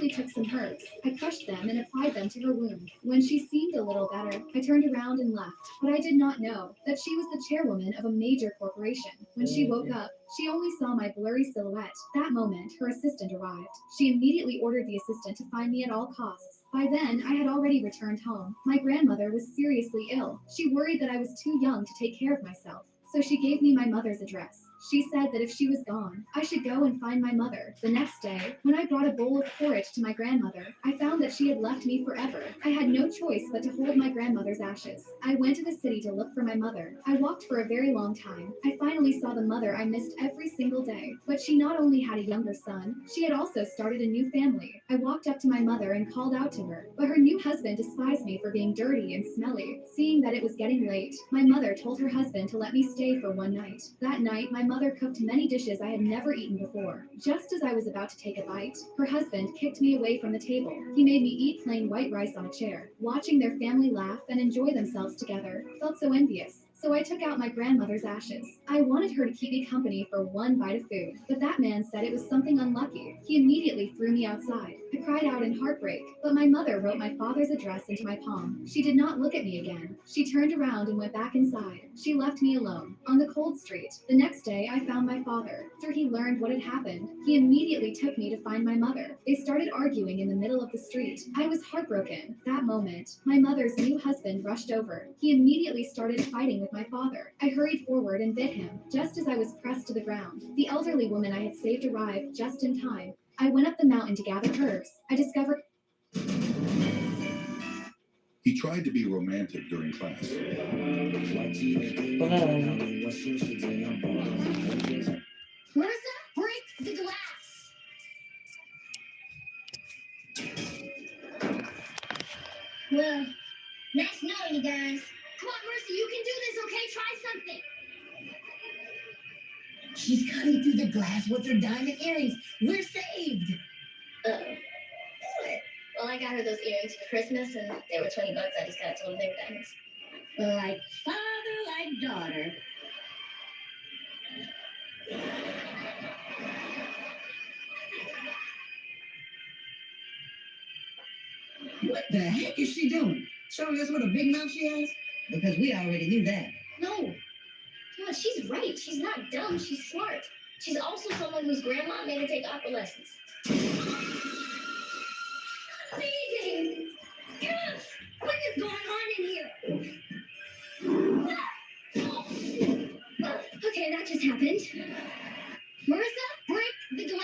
quickly took some herbs. I crushed them and applied them to her wound. When she seemed a little better, I turned around and left. But I did not know that she was the chairwoman of a major corporation. When she woke up, she only saw my blurry silhouette. That moment, her assistant arrived. She immediately ordered the assistant to find me at all costs. By then, I had already returned home. My grandmother was seriously ill. She worried that I was too young to take care of myself. So she gave me my mother's address. She said that if she was gone, I should go and find my mother. The next day, when I brought a bowl of porridge to my grandmother, I found that she had left me forever. I had no choice but to hold my grandmother's ashes. I went to the city to look for my mother. I walked for a very long time. I finally saw the mother I missed every single day. But she not only had a younger son, she had also started a new family. I walked up to my mother and called out to her, but her new husband despised me for being dirty and smelly. Seeing that it was getting late, my mother told her husband to let me stay for one night. That night, my mother cooked many dishes I had never eaten before. Just as I was about to take a bite, her husband kicked me away from the table. He made me eat plain white rice on a chair. Watching their family laugh and enjoy themselves together felt so envious. So I took out my grandmother's ashes. I wanted her to keep me company for one bite of food, but that man said it was something unlucky. He immediately threw me outside. I cried out in heartbreak, but my mother wrote my father's address into my palm. She did not look at me again. She turned around and went back inside. She left me alone on the cold street. The next day, I found my father. After he learned what had happened, he immediately took me to find my mother. They started arguing in the middle of the street. I was heartbroken. That moment, my mother's new husband rushed over. He immediately started fighting with my father. I hurried forward and bit him, just as I was pressed to the ground. The elderly woman I had saved arrived just in time. I went up the mountain to gather herbs. I discovered He tried to be romantic during class. Marissa, break the glass. Well, nice knowing you guys. Come on, Marissa, you can do this, okay? Try something. She's cutting through the glass with her diamond earrings. We're saved. Uh-oh. What? Well, I got her those earrings for Christmas, and they were $20. I just got told them they were diamonds. Like father, like daughter. What the heck is she doing? Showing us what a big mouth she has? Because we already knew that. No. No, she's right. She's not dumb. She's smart. She's also someone whose grandma made her take opera lessons. Amazing! Yes! What is going on in here? Okay, that just happened. Marissa, break the glass.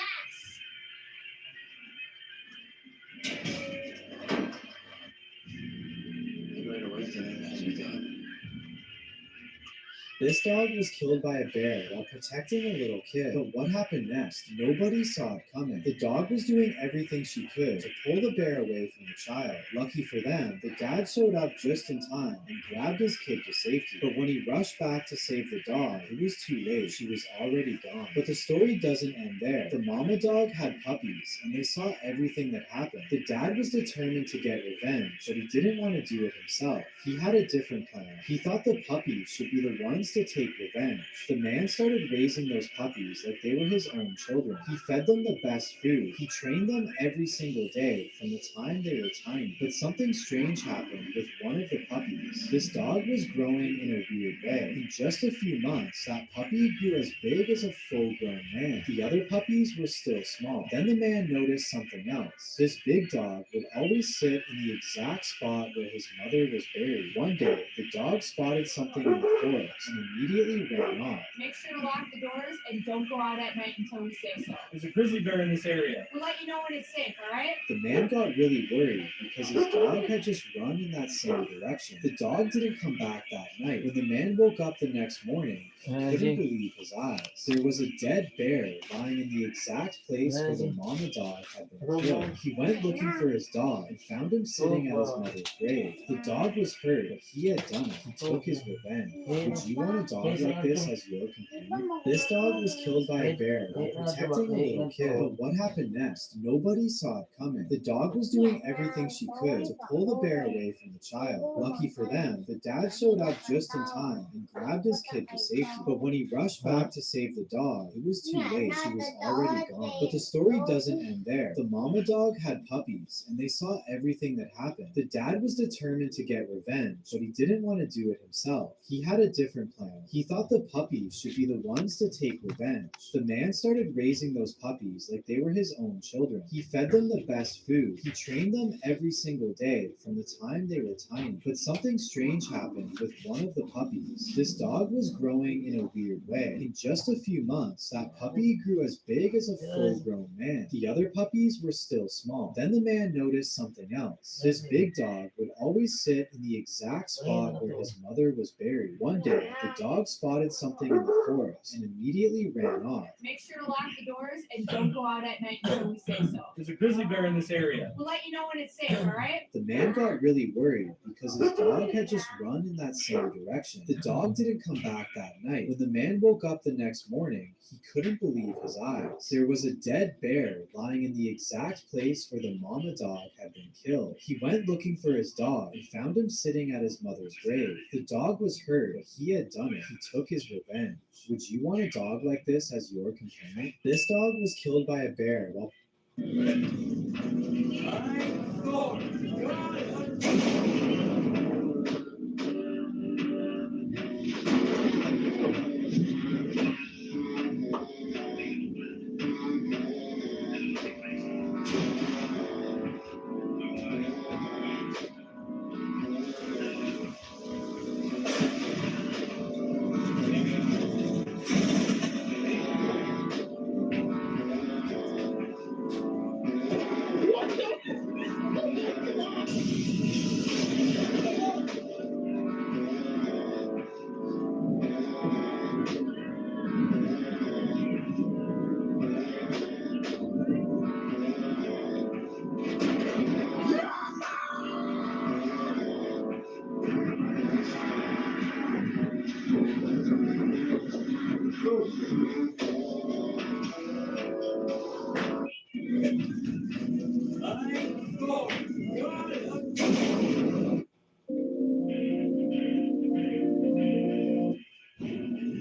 This dog was killed by a bear while protecting a little kid. But what happened next? Nobody saw it coming. The dog was doing everything she could to pull the bear away from the child. Lucky for them, the dad showed up just in time and grabbed his kid to safety. But when he rushed back to save the dog, it was too late. She was already gone. But the story doesn't end there. The mama dog had puppies, and they saw everything that happened. The dad was determined to get revenge, but he didn't want to do it himself. He had a different plan. He thought the puppies should be the ones to take revenge. The man started raising those puppies like they were his own children. He fed them the best food. He trained them every single day from the time they were tiny. But something strange happened with one of the puppies. This dog was growing in a weird way. In just a few months, that puppy grew as big as a full-grown man. The other puppies were still small. Then the man noticed something else. This big dog would always sit in the exact spot where his mother was buried. One day, the dog spotted something in the forest and immediately ran off. Make sure to lock the doors and don't go out at night until we say so. There's a grizzly bear in this area. We'll let you know when it's safe, all right? The man got really worried because his dog had just run in that same direction. The dog didn't come back that night. When the man woke up the next morning, he couldn't believe his eyes. There was a dead bear lying in the exact place where the mama dog had been killed. He went looking for his dog and found him sitting at his mother's grave. The dog was hurt, but he had done it. He took his revenge. Would you want a dog like this as your companion? This dog was killed by a bear while protecting a little kid. But what happened next? Nobody saw it coming. The dog was doing everything she could to pull the bear away from the child. Lucky for them, the dad showed up just in time and grabbed his kid to safety. But when he rushed back to save the dog, it was too late. She was already gone. But the story doesn't end there. The mama dog had puppies, and they saw everything that happened. The dad was determined to get revenge, but he didn't want to do it himself. He had a different plan. He thought the puppies should be the ones to take revenge. The man started raising those puppies like they were his own children. He fed them the best food. He trained them every single day from the time they were tiny. But something strange happened with one of the puppies. This dog was growing in a weird way. In just a few months, that puppy grew as big as a full-grown man. The other puppies were still small. Then the man noticed something else. This big dog would always sit in the exact spot where his mother was buried. One day, the dog spotted something in the forest and immediately ran off. Make sure to lock the doors and don't go out at night until we say so. There's a grizzly bear in this area. We'll let you know when it's safe, all right? The man got really worried because his dog had just run in that same direction. The dog didn't come back that night. When the man woke up the next morning, he couldn't believe his eyes. There was a dead bear lying in the exact place where the mama dog had been killed. He went looking for his dog and found him sitting at his mother's grave. The dog was hurt, but he had done it. He took his revenge. Would you want a dog like this as your companion? This dog was killed by a bear while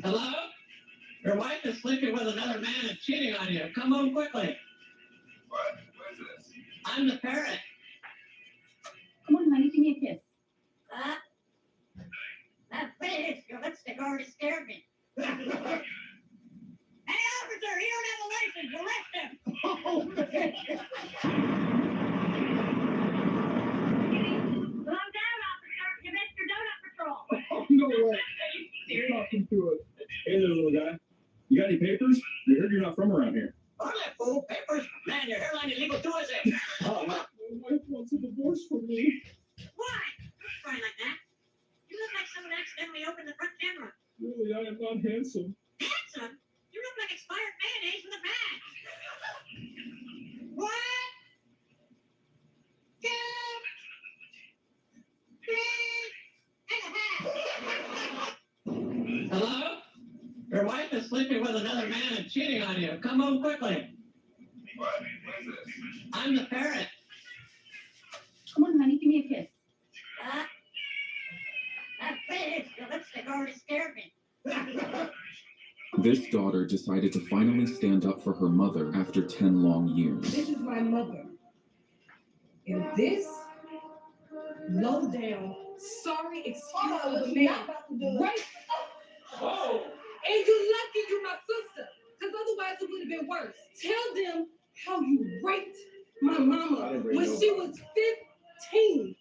Hello? Your wife is sleeping with another man and cheating on you. Come home quickly. What? What is this? I'm the parrot. Come on, honey, give me a kiss. Please, your lipstick already scared me. Hey, officer, he don't have a license. Arrest him. Calm down, officer. You missed your donut patrol. No way. You're talking to it. Hey there, little guy. You got any papers? We heard you're not from around here. All that fool papers. Man, your hairline illegal too, is it? Oh, my wife wants a divorce from me. Why? Don't cry like that. You look like someone accidentally opened the front camera. Really, I am not handsome. Handsome? You look like expired mayonnaise with a bag. One, two, three, and a half. Hello? Your wife is sleeping with another man and cheating on you. Come home quickly. What? What is this? I'm the parrot. Come on, honey, give me a kiss. Please, your lipstick already scared me. This daughter decided to finally stand up for her mother after 10 long years. This is my mother. And this low down, sorry excuse of a man. Right? Oh! And you lucky you my sister. Because otherwise it would have been worse. Tell them how you raped my mama when she was 15.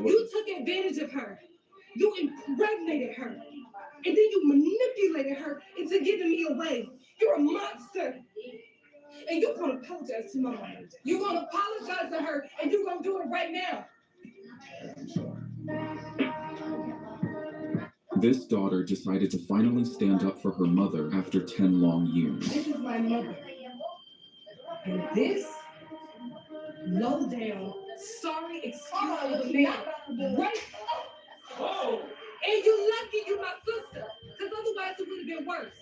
You took advantage of her. You impregnated her. And then you manipulated her into giving me away. You're a monster. And you're going to apologize to my mama. You're going to apologize to her, and you're going to do it right now. This daughter decided to finally stand up for her mother after 10 long years. This is my mother. And this low down, sorry excuse of a man. Right? Oh! And you lucky you my sister, because otherwise it would have been worse.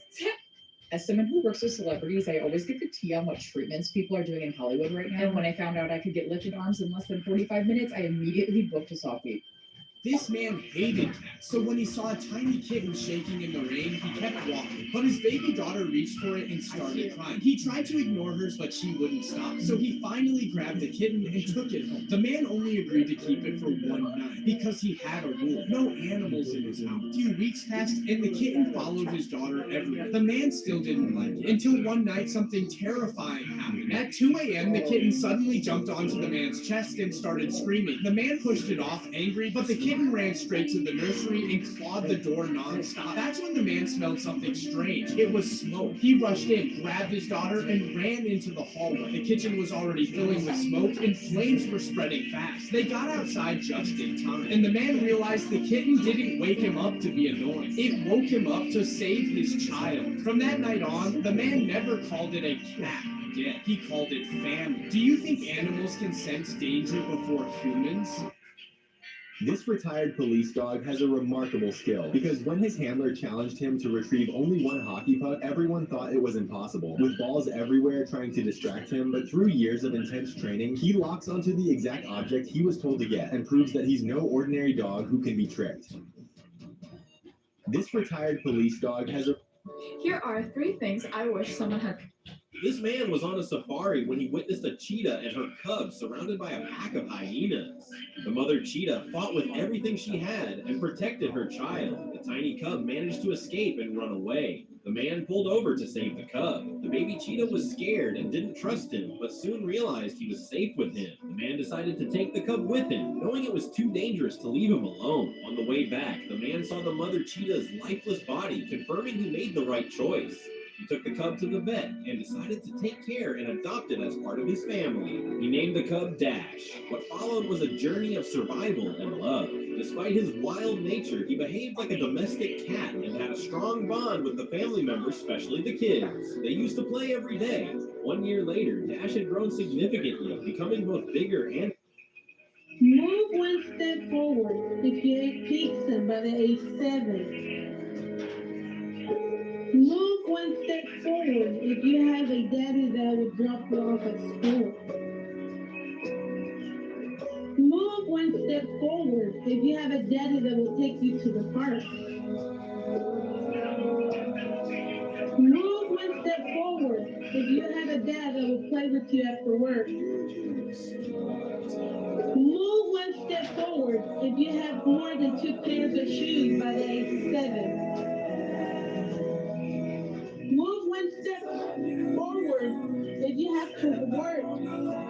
As someone who works with celebrities, I always get the tea on what treatments people are doing in Hollywood right now. And when I found out I could get lifted arms in less than 45 minutes, I immediately booked a soft week. This man hated cats, so when he saw a tiny kitten shaking in the rain, he kept walking. But his baby daughter reached for it and started crying. He tried to ignore her, but she wouldn't stop. So he finally grabbed the kitten and took it home. The man only agreed to keep it for one night because he had a rule: no animals in his house. A few weeks passed, and the kitten followed his daughter everywhere. The man still didn't like it until one night something terrifying happened. At 2 a.m., the kitten suddenly jumped onto the man's chest and started screaming. The man pushed it off, angry, but the kitten ran straight to the nursery and clawed the door nonstop. That's when the man smelled something strange. It was smoke. He rushed in, grabbed his daughter, and ran into the hallway. The kitchen was already filling with smoke, and flames were spreading fast. They got outside just in time, and the man realized the kitten didn't wake him up to be annoying. It woke him up to save his child. From that night on, the man never called it a cat again. He called it family. Do you think animals can sense danger before humans? This retired police dog has a remarkable skill, because when his handler challenged him to retrieve only one hockey puck, everyone thought it was impossible, with balls everywhere trying to distract him. But through years of intense training, he locks onto the exact object he was told to get, and proves that he's no ordinary dog who can be tricked. This retired police dog has a... Here are 3 things I wish someone had. This man was on a safari when he witnessed a cheetah and her cubs surrounded by a pack of hyenas. The mother cheetah fought with everything she had and protected her child. The tiny cub managed to escape and run away. The man pulled over to save the cub. The baby cheetah was scared and didn't trust him, but soon realized he was safe with him. The man decided to take the cub with him, knowing it was too dangerous to leave him alone. On the way back, the man saw the mother cheetah's lifeless body, confirming he made the right choice. He took the cub to the vet and decided to take care and adopt it as part of his family. He named the cub Dash. What followed was a journey of survival and love. Despite his wild nature, he behaved like a domestic cat and had a strong bond with the family members, especially the kids. They used to play every day. 1 year later, Dash had grown significantly, becoming both bigger and... Move one step forward if you ate pizza by the age 7. Move one step forward if you have a daddy that would drop you off at school. Move one step forward if you have a daddy that will take you to the park. Move one step forward if you have a dad that will play with you after work. Move one step forward if you have more than 2 pairs of shoes by the age 7. Move one step forward if you have to work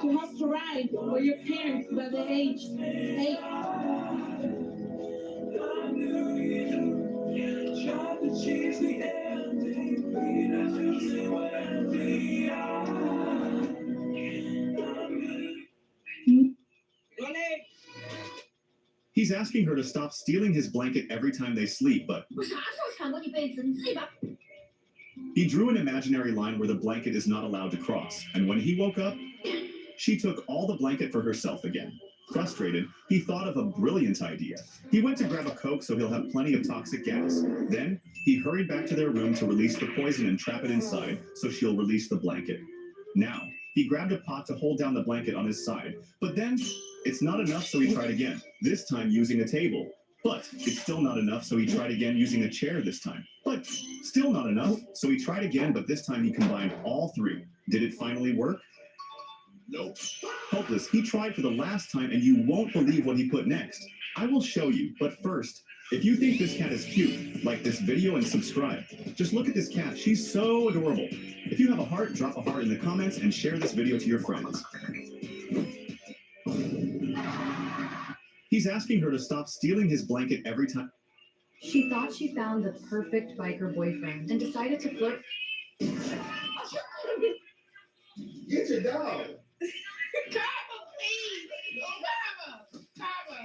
to help provide for your parents by the age 8. He's asking her to stop stealing his blanket every time they sleep, but he drew an imaginary line where the blanket is not allowed to cross, and when he woke up, she took all the blanket for herself again. Frustrated, he thought of a brilliant idea. He went to grab a Coke so he'll have plenty of toxic gas. Then, he hurried back to their room to release the poison and trap it inside so she'll release the blanket. Now, he grabbed a pot to hold down the blanket on his side, but then it's not enough, so he tried again, this time using a table. But it's still not enough, so he tried again using a chair this time. But still not enough, so he tried again, but this time he combined all 3. Did it finally work? Nope. Hopeless, he tried for the last time, and you won't believe what he put next. I will show you, but first, if you think this cat is cute, like this video and subscribe. Just look at this cat, she's so adorable. If you have a heart, drop a heart in the comments and share this video to your friends. He's asking her to stop stealing his blanket every time. She thought she found the perfect biker boyfriend and decided to flirt. Get your dog. Kava, please. Oh, Kava.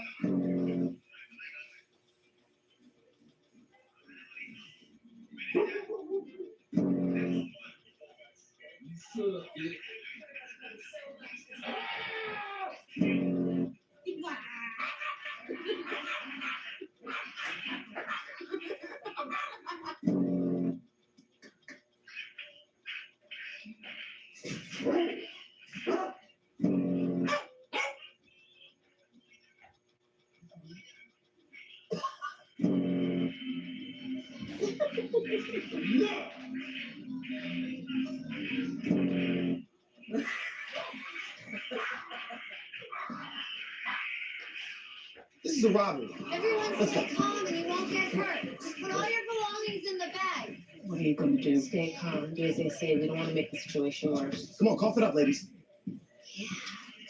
is a robbery. Everyone Let's stay go. calm and you won't get hurt. Just put all your belongings in the bag. What are you going to do? Stay calm. Do as they say. We don't want to make the situation worse. Come on, cough it up, ladies.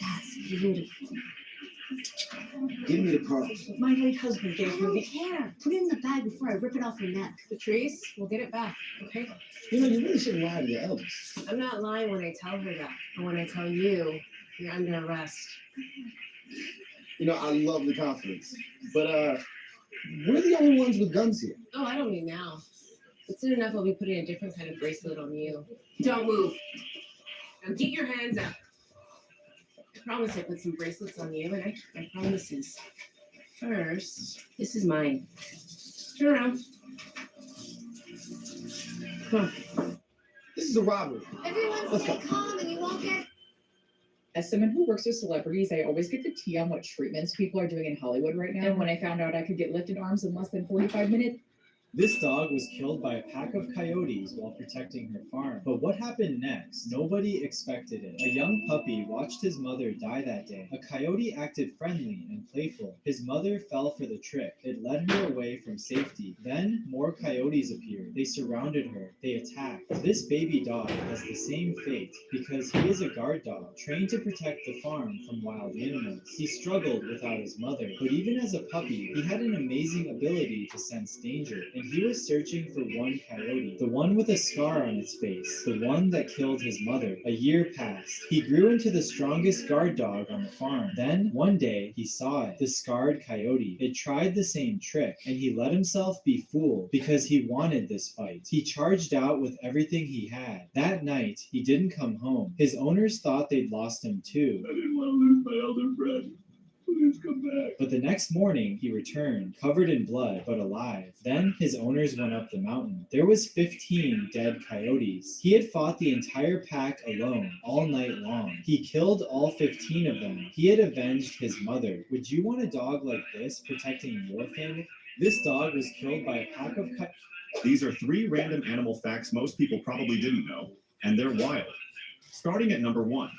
That's beautiful. Give me the pearls. My late husband gave I don't me. care. Put it in the bag before I rip it off your neck. Patrice, we'll get it back, okay? You know, you really shouldn't lie to your elders. I'm not lying when I tell her that. And when I tell you, you're under arrest. You know, I love the confidence. But, we're the only ones with guns here. Oh, I don't mean now. But soon enough, I'll be putting a different kind of bracelet on you. Don't move. Now get your hands up. I promise I put some bracelets on you, and I keep my promises. First, this is mine. Turn around. Come on. This is a robbery. Everyone Let's stay go. calm and you won't get As someone who works with celebrities, I always get the tea on what treatments people are doing in Hollywood right now. And when I found out I could get lifted arms in less than 45 minutes, This dog was killed by a pack of coyotes while protecting her farm. But what happened next? Nobody expected it. A young puppy watched his mother die that day. A coyote acted friendly and playful. His mother fell for the trick. It led her away from safety. Then more coyotes appeared. They surrounded her. They attacked. This baby dog has the same fate because he is a guard dog, trained to protect the farm from wild animals. He struggled without his mother, but even as a puppy, he had an amazing ability to sense danger. And he was searching for one coyote, the one with a scar on its face, the one that killed his mother. A year passed. He grew into the strongest guard dog on the farm. Then, one day, he saw it, the scarred coyote. It tried the same trick, and he let himself be fooled because he wanted this fight. He charged out with everything he had. That night, he didn't come home. His owners thought they'd lost him too. I didn't want to lose my elder friend. Please come back. But the next morning, he returned, covered in blood, but alive. Then his owners went up the mountain. There was 15 dead coyotes. He had fought the entire pack alone, all night long. He killed all 15 of them. He had avenged his mother. Would you want a dog like this protecting your family? This dog was killed by a pack of coyotes. These are 3 random animal facts most people probably didn't know, and they're wild. Starting at number 1,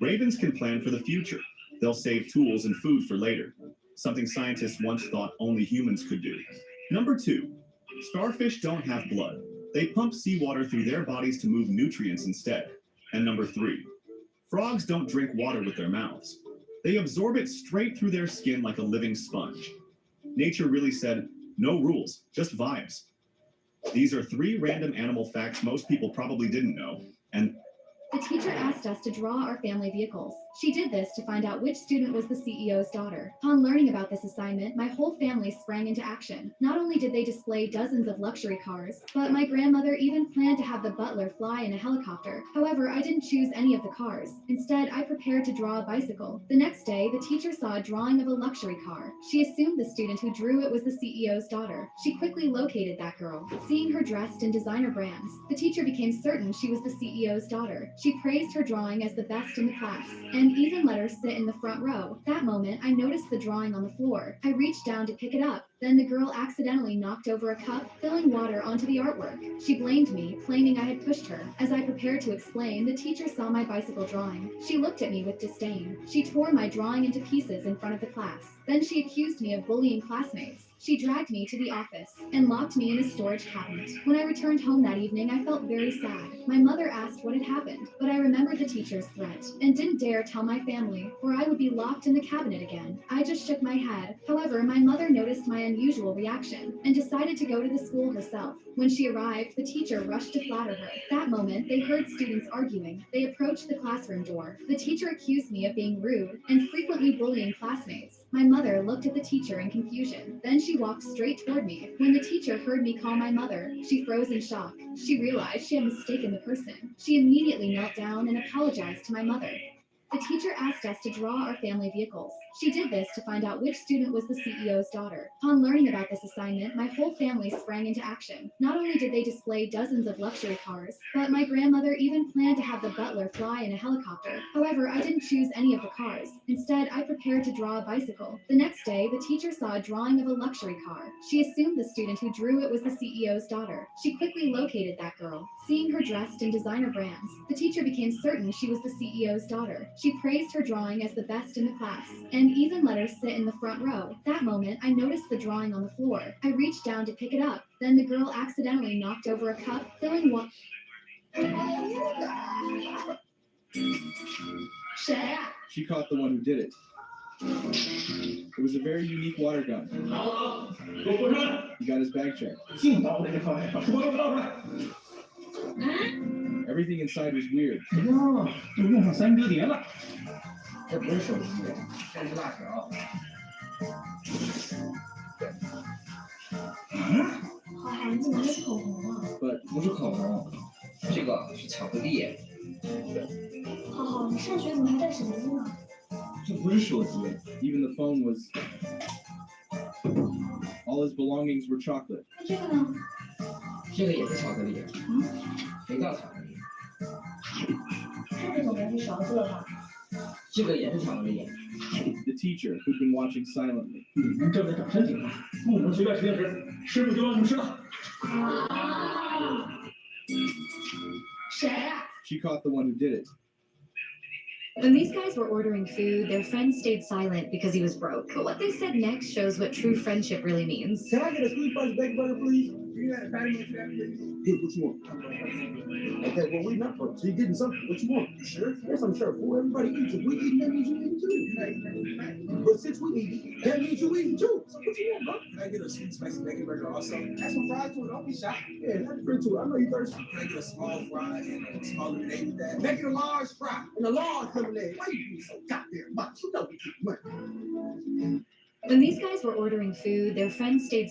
ravens can plan for the future. They'll save tools and food for later, something scientists once thought only humans could do. Number 2, starfish don't have blood. They pump seawater through their bodies to move nutrients instead. And number 3, frogs don't drink water with their mouths. They absorb it straight through their skin like a living sponge. Nature really said, no rules, just vibes. These are 3 random animal facts most people probably didn't know, and The teacher asked us to draw our family vehicles. She did this to find out which student was the CEO's daughter. Upon learning about this assignment, my whole family sprang into action. Not only did they display dozens of luxury cars, but my grandmother even planned to have the butler fly in a helicopter. However, I didn't choose any of the cars. Instead, I prepared to draw a bicycle. The next day, the teacher saw a drawing of a luxury car. She assumed the student who drew it was the CEO's daughter. She quickly located that girl. Seeing her dressed in designer brands, the teacher became certain she was the CEO's daughter. She praised her drawing as the best in the class, and even let her sit in the front row. That moment, I noticed the drawing on the floor. I reached down to pick it up. Then the girl accidentally knocked over a cup, spilling water onto the artwork. She blamed me, claiming I had pushed her. As I prepared to explain, the teacher saw my bicycle drawing. She looked at me with disdain. She tore my drawing into pieces in front of the class. Then she accused me of bullying classmates. She dragged me to the office and locked me in a storage cabinet. When I returned home that evening, I felt very sad. My mother asked what had happened, but I remembered the teacher's threat and didn't dare tell my family, or I would be locked in the cabinet again. I just shook my head. However, my mother noticed my unusual reaction and decided to go to the school herself. When she arrived, the teacher rushed to flatter her. That moment, they heard students arguing. They approached the classroom door. The teacher accused me of being rude and frequently bullying classmates. My mother looked at the teacher in confusion. Then she walked straight toward me. When the teacher heard me call my mother, she froze in shock. She realized she had mistaken the person. She immediately knelt down and apologized to my mother. The teacher asked us to draw our family vehicles. She did this to find out which student was the CEO's daughter. Upon learning about this assignment, my whole family sprang into action. Not only did they display dozens of luxury cars, but my grandmother even planned to have the butler fly in a helicopter. However, I didn't choose any of the cars. Instead, I prepared to draw a bicycle. The next day, the teacher saw a drawing of a luxury car. She assumed the student who drew it was the CEO's daughter. She quickly located that girl. Seeing her dressed in designer brands, the teacher became certain she was the CEO's daughter. She praised her drawing as the best in the class, and and even let her sit in the front row. That moment, I noticed the drawing on the floor. I reached down to pick it up. Then the girl accidentally knocked over a cup, filling one. She caught the one who did it. It was a very unique water gun. He got his bag checked. Everything inside was weird. But 不是口红，这个是巧克力。好好，你上学怎么还带手机呢？这不是手机。 even the phone was. All his belongings were chocolate. 那这个呢？这个也是巧克力，肥皂巧克力。这个总该是勺子了吧？这个也是巧克力。 The teacher, who'd been watching silently. 你们正在长身体呢，不能随便实验室，师傅就让你们吃了。谁啊？ She caught the one who did it. When these guys were ordering food, their friend stayed silent because he was broke. But what they said next shows what true friendship really means. Can I get a sweet spicy baked butter, please? You got a patty mix that, please? Here, what you want? Okay, well, we not broke, so you're getting something. What you want? You sure? Yes, I'm sure. Fool, everybody eats. If we eat, that means you eat too. But since we eat, that means you eat too. So what you want, bro? Can I get a sweet spicy bacon burger also? Add some fries to it. Don't be shy. Yeah, that's free too. I know you thirsty. Can I get a small fry and a small lemonade with that? Make it a large fry and a large lemonade. Why you be so goddamn much? You know we keep money. When these guys were ordering food, their friend stayed.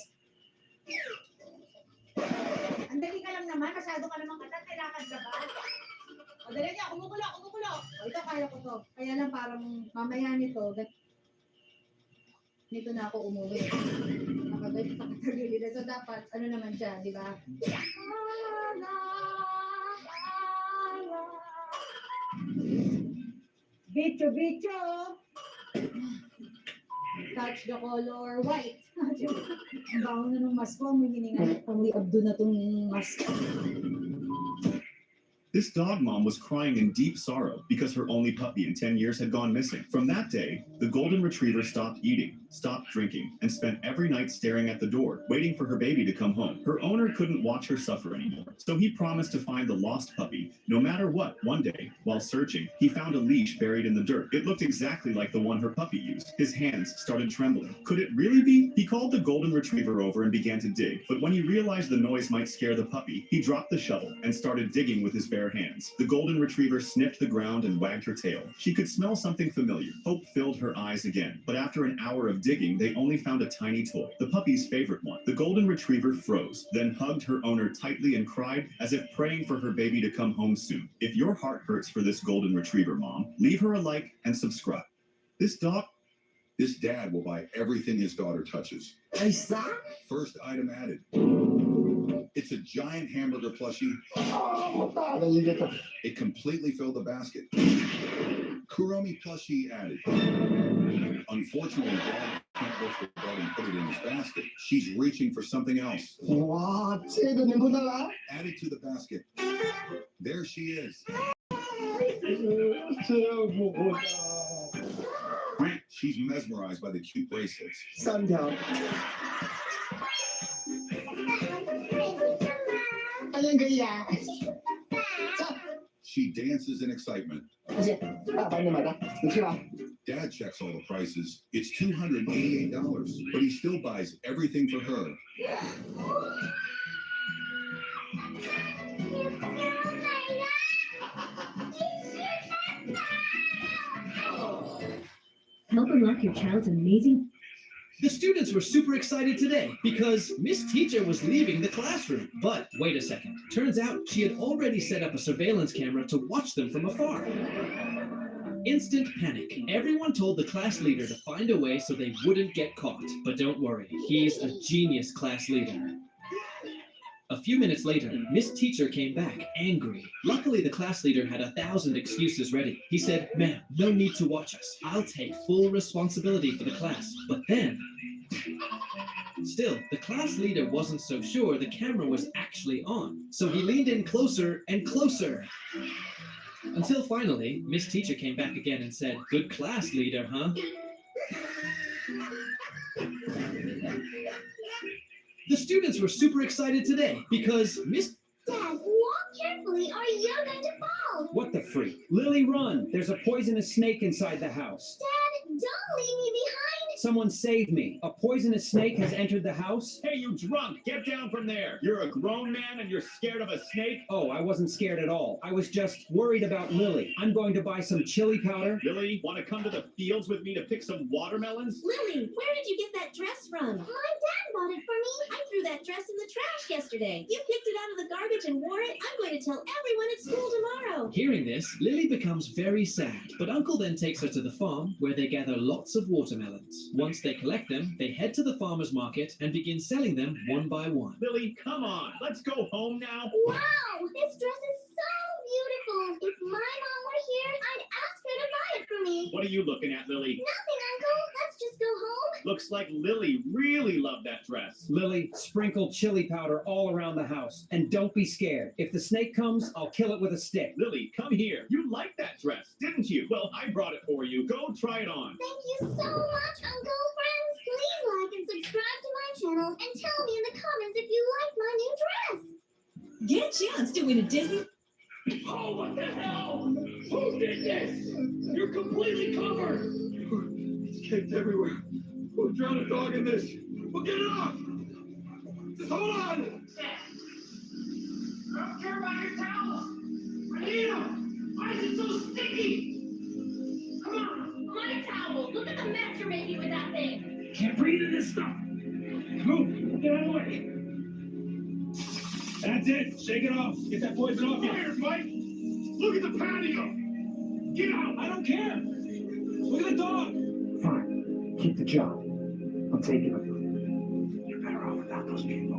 Andali ka lang naman, masyado ka naman katat, kailangan ka ba? O, dali niya, kumukulo, kumukulo. O, ito, kaya ko to. Kaya lang parang mamaya nito, nito na ako umuwi. Nakatagili na. So, dapat, ano naman siya, di ba? Bicho, bicho! Touch the color white. Ang baho na ng mask ko, may hininga. Pang-liabdo na tong mask. This dog mom was crying in deep sorrow because her only puppy in 10 years had gone missing. From that day, the golden retriever stopped eating, stopped drinking, and spent every night staring at the door, waiting for her baby to come home. Her owner couldn't watch her suffer anymore, so he promised to find the lost puppy. No matter what, one day, while searching, he found a leash buried in the dirt. It looked exactly like the one her puppy used. His hands started trembling. Could it really be? He called the golden retriever over and began to dig, but when he realized the noise might scare the puppy, he dropped the shovel and started digging with his bare hands. The golden retriever sniffed the ground and wagged her tail. She could smell something familiar. Hope filled her eyes again, but after an hour of digging, they only found a tiny toy, the puppy's favorite one. The golden retriever froze, then hugged her owner tightly and cried as if praying for her baby to come home soon. If your heart hurts for this golden retriever mom, leave her a like and subscribe. This dad will buy everything his daughter touches. First item added. It's a giant hamburger plushie. It completely filled the basket. Kuromi plushie added. Unfortunately, Dad can't lift the bed and put it in his basket. She's reaching for something else. Added to the basket. There she is. She's mesmerized by the cute bracelets. Sundown. She dances in excitement. Dad checks all the prices. It's $288, but he still buys everything for her. Help unlock your child's amazing. The students were super excited today because Miss Teacher was leaving the classroom. But wait a second. Turns out she had already set up a surveillance camera to watch them from afar. Instant panic. Everyone told the class leader to find a way so they wouldn't get caught. But don't worry, he's a genius class leader. A few minutes later, Miss Teacher came back, angry. Luckily, the class leader had 1,000 excuses ready. He said, "Ma'am, no need to watch us. I'll take full responsibility for the class." But then... Still, the class leader wasn't so sure the camera was actually on. So he leaned in closer and closer. Until finally, Miss Teacher came back again and said, "Good class leader, huh?" The students were super excited today because Miss... Dad, walk carefully or you're going to fall. What the freak? Lily, run! There's a poisonous snake inside the house. Dad, don't leave me behind. Someone save me. A poisonous snake has entered the house. Hey, you drunk! Get down from there! You're a grown man and you're scared of a snake? Oh, I wasn't scared at all. I was just worried about Lily. I'm going to buy some chili powder. Lily, want to come to the fields with me to pick some watermelons? Lily, where did you get that dress from? My dad bought it for me. I threw that dress in the trash yesterday. You picked it out of the garbage and wore it. I'm going to tell everyone at school tomorrow. Hearing this, Lily becomes very sad, but Uncle then takes her to the farm where they gather lots of watermelons. Once they collect them, they head to the farmer's market and begin selling them one by one. Lily, come on! Let's go home now! Wow! This dress is so beautiful. If my mom were here, I'd ask her to buy it for me. What are you looking at, Lily? Nothing, Uncle. Let's just go home. Looks like Lily really loved that dress. Lily, sprinkle chili powder all around the house. And don't be scared. If the snake comes, I'll kill it with a stick. Lily, come here. You liked that dress, didn't you? Well, I brought it for you. Go try it on. Thank you so much, Uncle. Friends, please like and subscribe to my channel and tell me in the comments if you like my new dress. Get a chance to win a Disney. Oh, what the hell? Who did this? You're completely covered. It's caked everywhere. Who drowned a dog in this? Well, get it off. Just hold on. I don't care about your towels. I need them. Why is it so sticky? Come on. My towel. Look at the mess you're making with that thing. Can't breathe in this stuff. Move. Get out of the way. That's it. Shake it off. Get that poison off you. Fire, Mike. Look at the patio. Get out. I don't care. Look at the dog. Fine. Keep the job. I'm taking it. You're better off without those people.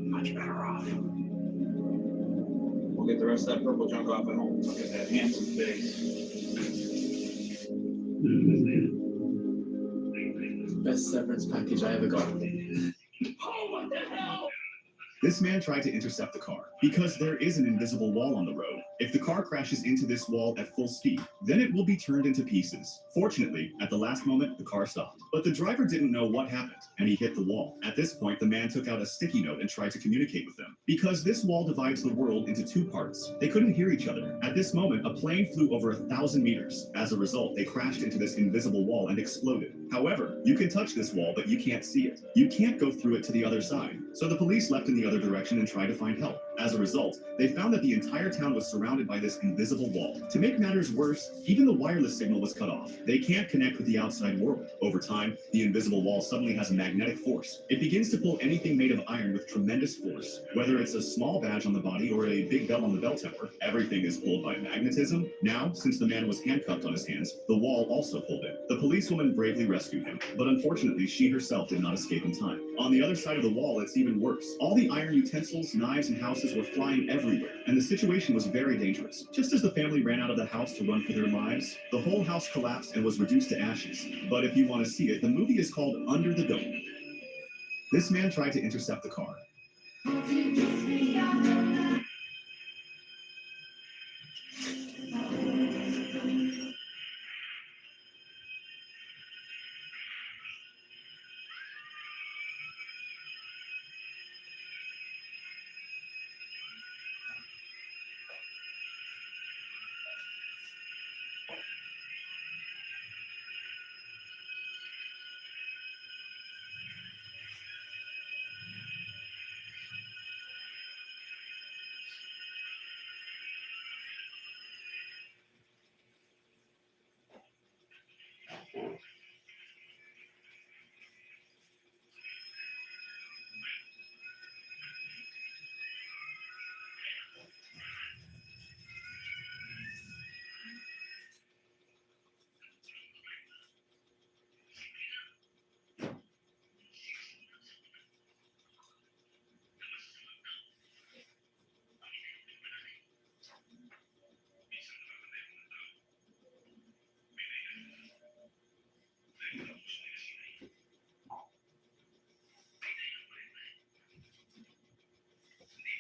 Much better off. We'll get the rest of that purple junk off at home. Look at that handsome face. Best severance package I ever got. Oh, what the hell? This man tried to intercept the car because there is an invisible wall on the road. If the car crashes into this wall at full speed, then it will be turned into pieces. Fortunately, at the last moment, the car stopped. But the driver didn't know what happened, and he hit the wall. At this point, the man took out a sticky note and tried to communicate with them. Because this wall divides the world into two parts, they couldn't hear each other. At this moment, a plane flew over 1,000 meters. As a result, they crashed into this invisible wall and exploded. However, you can touch this wall, but you can't see it. You can't go through it to the other side. So the police left in the other direction and tried to find help. As a result, they found that the entire town was surrounded by this invisible wall. To make matters worse, even the wireless signal was cut off. They can't connect with the outside world. Over time, the invisible wall suddenly has a magnetic force. It begins to pull anything made of iron with tremendous force. Whether it's a small badge on the body or a big bell on the bell tower, everything is pulled by magnetism. Now, since the man was handcuffed on his hands, the wall also pulled him. The policewoman bravely rescued him, but unfortunately, she herself did not escape in time. On the other side of the wall, it's even worse. All the iron utensils, knives, and houses were flying everywhere, and the situation was very dangerous. Just as the family ran out of the house to run for their lives, the whole house collapsed and was reduced to ashes. But if you want to see it, the movie is called Under the Dome. This man tried to intercept the car.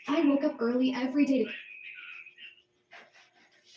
I woke up early every day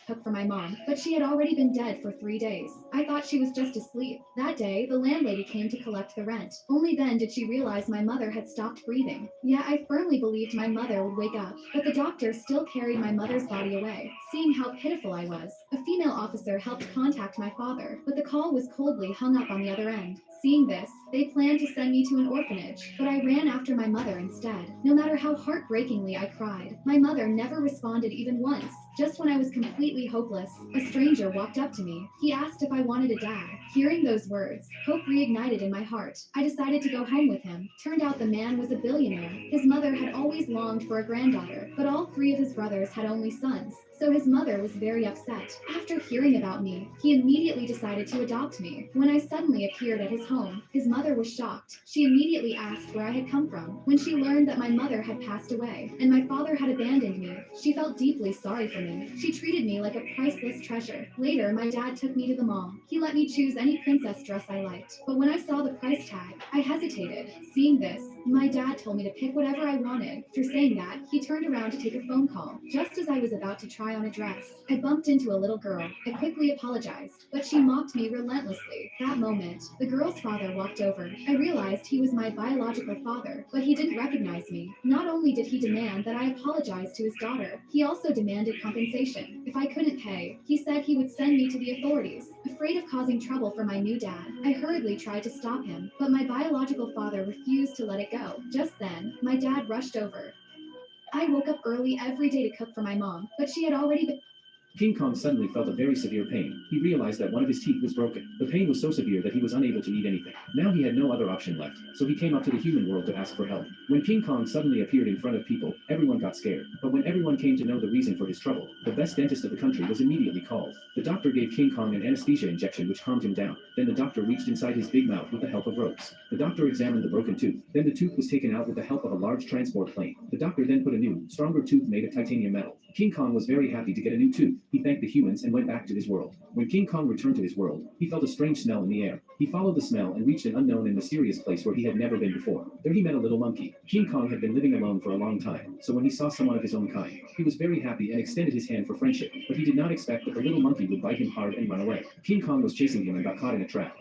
to cook for my mom, but she had already been dead for 3 days. I thought she was just asleep. That day, the landlady came to collect the rent. Only then did she realize my mother had stopped breathing. Yeah, I firmly believed my mother would wake up, but the doctor still carried my mother's body away. Seeing how pitiful I was, a female officer helped contact my father, but the call was coldly hung up on the other end. Seeing this, they planned to send me to an orphanage, but I ran after my mother instead. No matter how heartbreakingly I cried, my mother never responded even once. Just when I was completely hopeless, a stranger walked up to me. He asked if I wanted a dad. Hearing those words, hope reignited in my heart. I decided to go home with him. Turned out the man was a billionaire. His mother had always longed for a granddaughter, but all 3 of his brothers had only sons, so his mother was very upset. After hearing about me, he immediately decided to adopt me. When I suddenly appeared at his home, his mother was shocked. She immediately asked where I had come from. When she learned that my mother had passed away and my father had abandoned me, she felt deeply sorry for me. She treated me like a priceless treasure. Later, my dad took me to the mall. He let me choose any princess dress I liked, but when I saw the price tag, I hesitated. Seeing this, my dad told me to pick whatever I wanted. After saying that, he turned around to take a phone call. Just as I was about to try on a dress, I bumped into a little girl. I quickly apologized, but she mocked me relentlessly. That moment, the girl's father walked over. I realized he was my biological father, but he didn't recognize me. Not only did he demand that I apologize to his daughter, he also demanded compensation. If I couldn't pay, he said he would send me to the authorities. Afraid of causing trouble for my new dad, I hurriedly tried to stop him, but my biological father refused to let it go. Just then, my dad rushed over. I woke up early every day to cook for my mom, but she had already been. King Kong suddenly felt a very severe pain. He realized that one of his teeth was broken. The pain was so severe that he was unable to eat anything. Now he had no other option left, so he came up to the human world to ask for help. When King Kong suddenly appeared in front of people, everyone got scared. But when everyone came to know the reason for his trouble, the best dentist of the country was immediately called. The doctor gave King Kong an anesthesia injection which calmed him down. Then the doctor reached inside his big mouth with the help of ropes. The doctor examined the broken tooth. Then the tooth was taken out with the help of a large transport plane. The doctor then put a new, stronger tooth made of titanium metal. King Kong was very happy to get a new tooth. He thanked the humans and went back to his world. When King Kong returned to his world, he felt a strange smell in the air. He followed the smell and reached an unknown and mysterious place where he had never been before. There he met a little monkey. King Kong had been living alone for a long time, so when he saw someone of his own kind, he was very happy and extended his hand for friendship, but he did not expect that the little monkey would bite him hard and run away. King Kong was chasing him and got caught in a trap.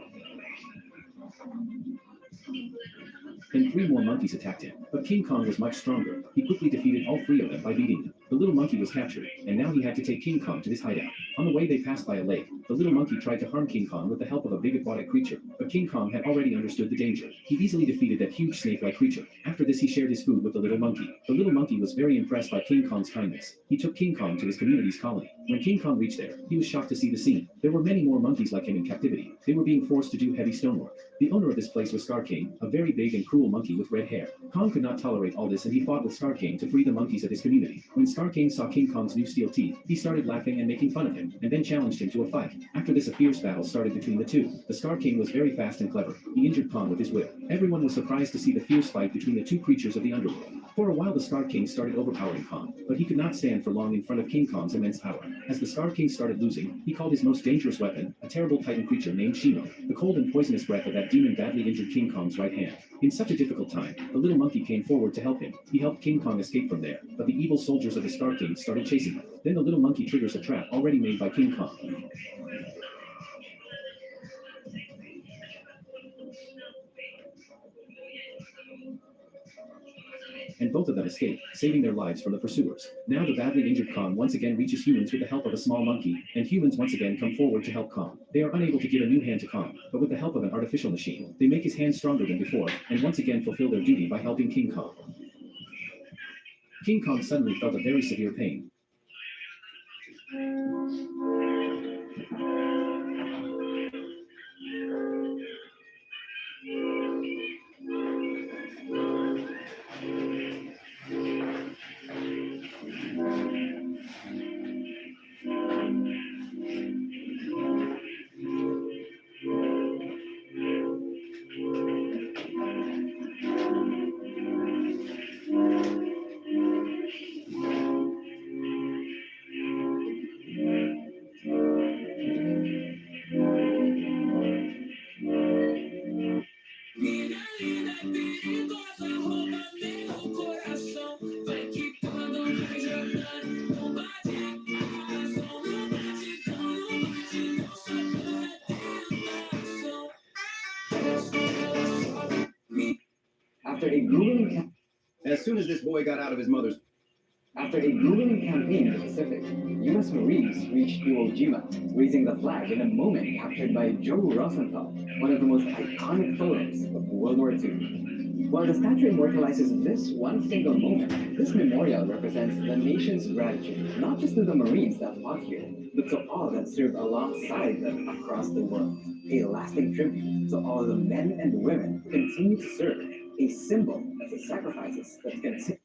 Then 3 more monkeys attacked him, but King Kong was much stronger. He quickly defeated all 3 of them by beating them. The little monkey was captured, and now he had to take King Kong to his hideout. On the way they passed by a lake. The little monkey tried to harm King Kong with the help of a big aquatic creature, but King Kong had already understood the danger. He easily defeated that huge snake-like creature. After this he shared his food with the little monkey. The little monkey was very impressed by King Kong's kindness. He took King Kong to his community's colony. When King Kong reached there, he was shocked to see the scene. There were many more monkeys like him in captivity. They were being forced to do heavy stonework. The owner of this place was Scar King, a very big and cruel monkey with red hair. Kong could not tolerate all this and he fought with Scar King to free the monkeys of his community. When Scar King saw King Kong's new steel teeth, he started laughing and making fun of him, and then challenged him to a fight. After this, a fierce battle started between the two. The Scar King was very fast and clever. He injured Kong with his whip. Everyone was surprised to see the fierce fight between the 2 creatures of the underworld. For a while the Scar King started overpowering Kong, but he could not stand for long in front of King Kong's immense power. As the Scar King started losing, he called his most dangerous weapon, a terrible titan creature named Shimo, the cold and poisonous breath of that demon badly injured King Kong's right hand. In such a difficult time, the little monkey came forward to help him. He helped King Kong escape from there, but the evil soldiers of the Scar King started chasing him. Then the little monkey triggers a trap already made by King Kong. And both of them escape, saving their lives from the pursuers. Now the badly injured Kong once again reaches humans with the help of a small monkey, and humans once again come forward to help Kong. They are unable to give a new hand to Kong, but with the help of an artificial machine, they make his hand stronger than before, and once again fulfill their duty by helping King Kong. King Kong suddenly felt a very severe pain. After a grueling As soon as this boy got out of his mother's After a grueling campaign in the Pacific, U.S. Marines reached Iwo Jima, raising the flag in a moment captured by Joe Rosenthal, one of the most iconic photos of World War II. While the statue immortalizes this one single moment, this memorial represents the nation's gratitude, not just to the Marines that fought here, but to all that served alongside them across the world. A lasting tribute to all the men and women who continue to serve, a symbol of the sacrifices that continue.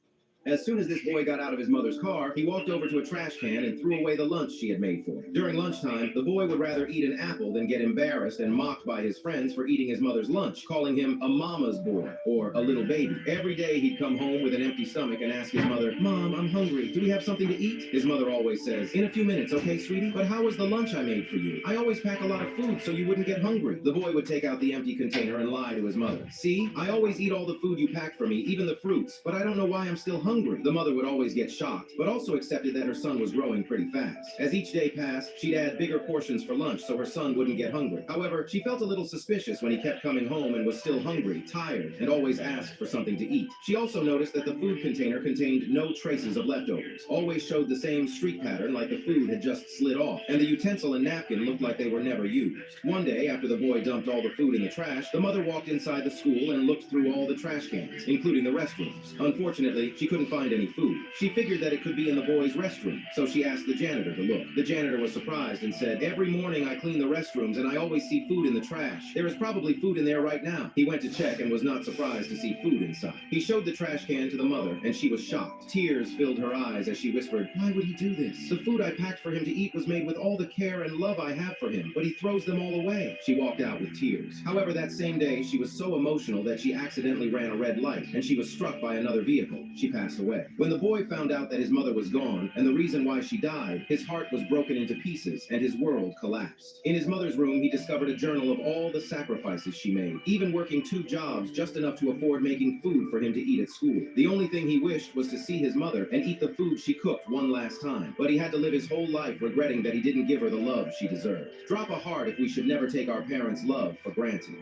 As soon as this boy got out of his mother's car, he walked over to a trash can and threw away the lunch she had made for him. During lunchtime, the boy would rather eat an apple than get embarrassed and mocked by his friends for eating his mother's lunch, calling him a mama's boy or a little baby. Every day he'd come home with an empty stomach and ask his mother, "Mom, I'm hungry. Do we have something to eat?" His mother always says, "In a few minutes, okay, sweetie? But how was the lunch I made for you? I always pack a lot of food so you wouldn't get hungry." The boy would take out the empty container and lie to his mother. "See, I always eat all the food you pack for me, even the fruits, but I don't know why I'm still hungry." The mother would always get shocked, but also accepted that her son was growing pretty fast. As each day passed, she'd add bigger portions for lunch so her son wouldn't get hungry. However, she felt a little suspicious when he kept coming home and was still hungry, tired, and always asked for something to eat. She also noticed that the food container contained no traces of leftovers, always showed the same streak pattern like the food had just slid off, and the utensil and napkin looked like they were never used. One day, after the boy dumped all the food in the trash, the mother walked inside the school and looked through all the trash cans, including the restrooms. Unfortunately, she couldn't find any food. She figured that it could be in the boys' restroom, so she asked the janitor to look. The janitor was surprised and said, "Every morning I clean the restrooms and I always see food in the trash. There is probably food in there right now." He went to check and was not surprised to see food inside. He showed the trash can to the mother and she was shocked. Tears filled her eyes as she whispered, "Why would he do this? The food I packed for him to eat was made with all the care and love I have for him, but he throws them all away." She walked out with tears. However, that same day, she was so emotional that she accidentally ran a red light and she was struck by another vehicle. She passed away. When the boy found out that his mother was gone and the reason why she died, his heart was broken into pieces and his world collapsed. In his mother's room, he discovered a journal of all the sacrifices she made, even working 2 jobs just enough to afford making food for him to eat at school. The only thing he wished was to see his mother and eat the food she cooked one last time, but he had to live his whole life regretting that he didn't give her the love she deserved. Drop a heart if we should never take our parents' love for granted.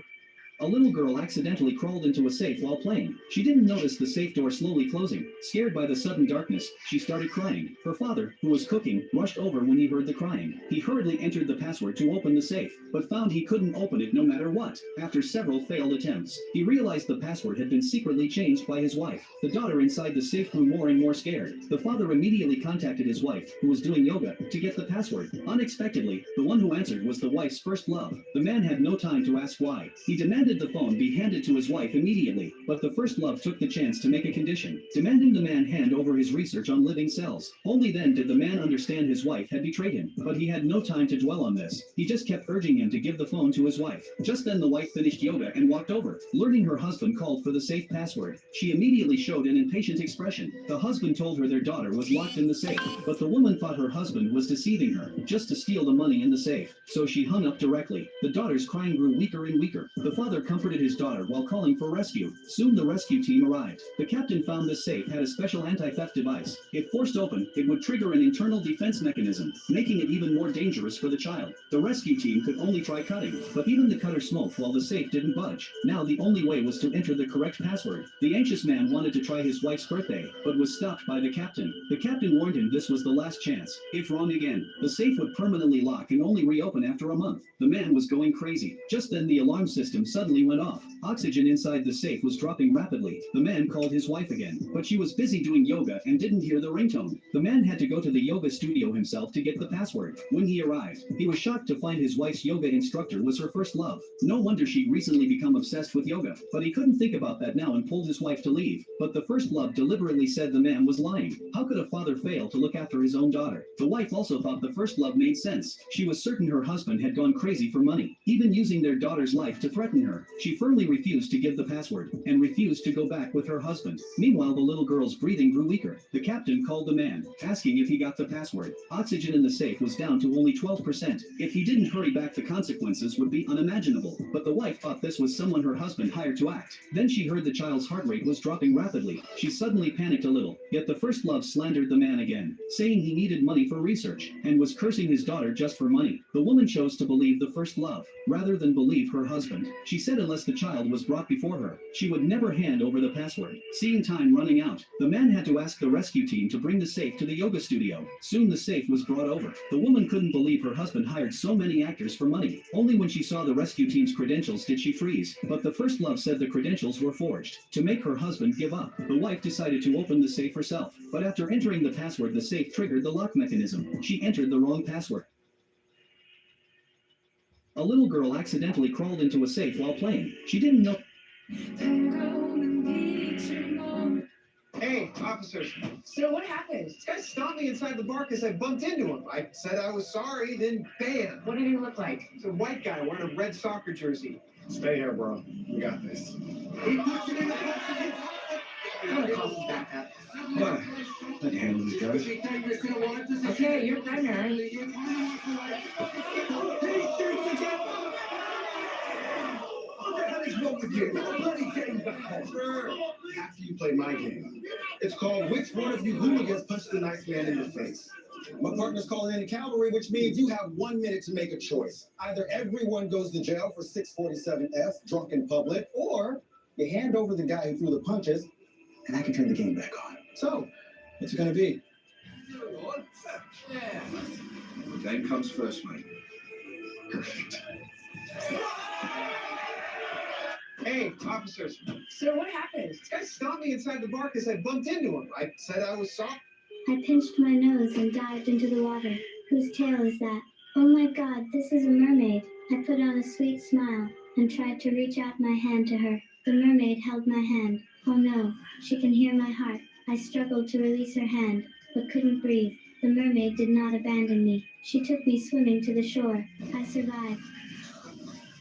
A little girl accidentally crawled into a safe while playing. She didn't notice the safe door slowly closing. Scared by the sudden darkness, she started crying. Her father, who was cooking, rushed over when he heard the crying. He hurriedly entered the password to open the safe, but found he couldn't open it no matter what. After several failed attempts, he realized the password had been secretly changed by his wife. The daughter inside the safe grew more and more scared. The father immediately contacted his wife, who was doing yoga, to get the password. Unexpectedly, the one who answered was the wife's first love. The man had no time to ask why. He demanded the phone be handed to his wife immediately, but the first love took the chance to make a condition, demanding the man hand over his research on living cells. Only then did the man understand his wife had betrayed him, but he had no time to dwell on this. He just kept urging him to give the phone to his wife. Just then the wife finished yoga and walked over. Learning her husband called for the safe password, she immediately showed an impatient expression. The husband told her their daughter was locked in the safe, but the woman thought her husband was deceiving her, just to steal the money in the safe, so she hung up directly. The daughter's crying grew weaker and weaker. The father comforted his daughter while calling for rescue. Soon the rescue team arrived. The captain found the safe had a special anti-theft device. If forced open, it would trigger an internal defense mechanism, making it even more dangerous for the child. The rescue team could only try cutting, but even the cutter smoked while the safe didn't budge. Now the only way was to enter the correct password. The anxious man wanted to try his wife's birthday, but was stopped by the captain. The captain warned him this was the last chance. If wrong again, the safe would permanently lock and only reopen after a month. The man was going crazy. Just then the alarm system suddenly went off. Oxygen inside the safe was dropping rapidly. The man called his wife again, but she was busy doing yoga and didn't hear the ringtone. The man had to go to the yoga studio himself to get the password. When he arrived, he was shocked to find his wife's yoga instructor was her first love. No wonder she'd recently become obsessed with yoga, but he couldn't think about that now and pulled his wife to leave. But the first love deliberately said the man was lying. How could a father fail to look after his own daughter? The wife also thought the first love made sense. She was certain her husband had gone crazy for money, even using their daughter's life to threaten her. She firmly refused to give the password and refused to go back with her husband. Meanwhile, the little girl's breathing grew weaker. The captain called the man, asking if he got the password. Oxygen in the safe was down to only 12%. If he didn't hurry back, the consequences would be unimaginable. But the wife thought this was someone her husband hired to act. Then she heard the child's heart rate was dropping rapidly. She suddenly panicked a little. Yet the first love slandered the man again, saying he needed money for research, and was cursing his daughter just for money. The woman chose to believe the first love, rather than believe her husband. She said unless the child was brought before her, she would never hand over the password. Seeing time running out, the man had to ask the rescue team to bring the safe to the yoga studio. Soon the safe was brought over. The woman couldn't believe her husband hired so many actors for money. Only when she saw the rescue team's credentials did she freeze. But the first love said the credentials were forged. To make her husband give up, the wife decided to open the safe herself. But after entering the password, the safe triggered the lock mechanism. She entered the wrong password. A little girl accidentally crawled into a safe while playing. She didn't know. Hey, officers. So what happened? This guy stopped me inside the bar because I bumped into him. I said I was sorry, then bam. What did he look like? It's a white guy wearing a red soccer jersey. Stay here, bro. We got this. He puts it in the box. What? I can handle these guys. Okay, your primary. After you play my game. It's called Which One of You Hooligans Punched the Nice Man in the Face. My partner's calling in the cavalry, which means you have 1 minute to make a choice. Either everyone goes to jail for 647F, drunk in public, or you hand over the guy who threw the punches, and I can turn the game back on. So, what's it gonna be? Game comes first, mate. Perfect. Hey, officers. So what happened? This guy stopped me inside the bar because I bumped into him. I said I was sorry. I pinched my nose and dived into the water. Whose tail is that? Oh my God, this is a mermaid. I put on a sweet smile and tried to reach out my hand to her. The mermaid held my hand. Oh no, she can hear my heart. I struggled to release her hand, but couldn't breathe. The mermaid did not abandon me. She took me swimming to the shore. I survived.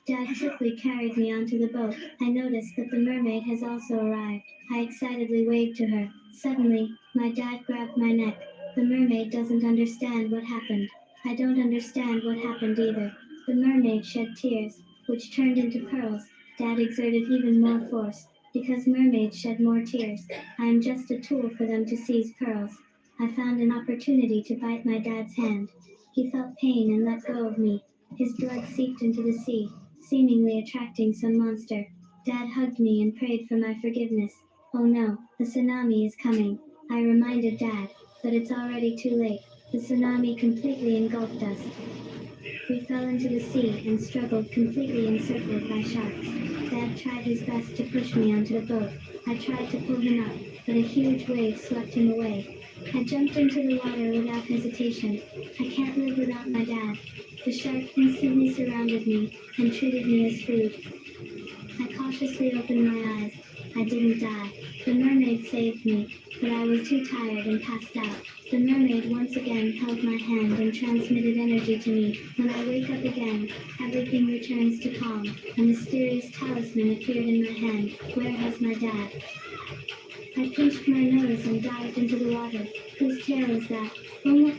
Dad quickly carried me onto the boat. I noticed that the mermaid has also arrived. I excitedly waved to her. Suddenly, my dad grabbed my neck. The mermaid doesn't understand what happened. I don't understand what happened either. The mermaid shed tears, which turned into pearls. Dad exerted even more force, because mermaids shed more tears. I am just a tool for them to seize pearls. I found an opportunity to bite my dad's hand. He felt pain and let go of me. His blood seeped into the sea, seemingly attracting some monster. Dad hugged me and prayed for my forgiveness. Oh no, the tsunami is coming. I reminded Dad, but it's already too late. The tsunami completely engulfed us. We fell into the sea and struggled, completely encircled by sharks. Dad tried his best to push me onto the boat. I tried to pull him up, but a huge wave swept him away. I jumped into the water without hesitation. I can't live without my dad. The shark instantly surrounded me and treated me as food. I cautiously opened my eyes. I didn't die. The mermaid saved me, but I was too tired and passed out. The mermaid once again held my hand and transmitted energy to me. When I wake up again, everything returns to calm. A mysterious talisman appeared in my hand. Where has my dad? I pinched my nose and dived into the water. Whose tail is that? Oh my...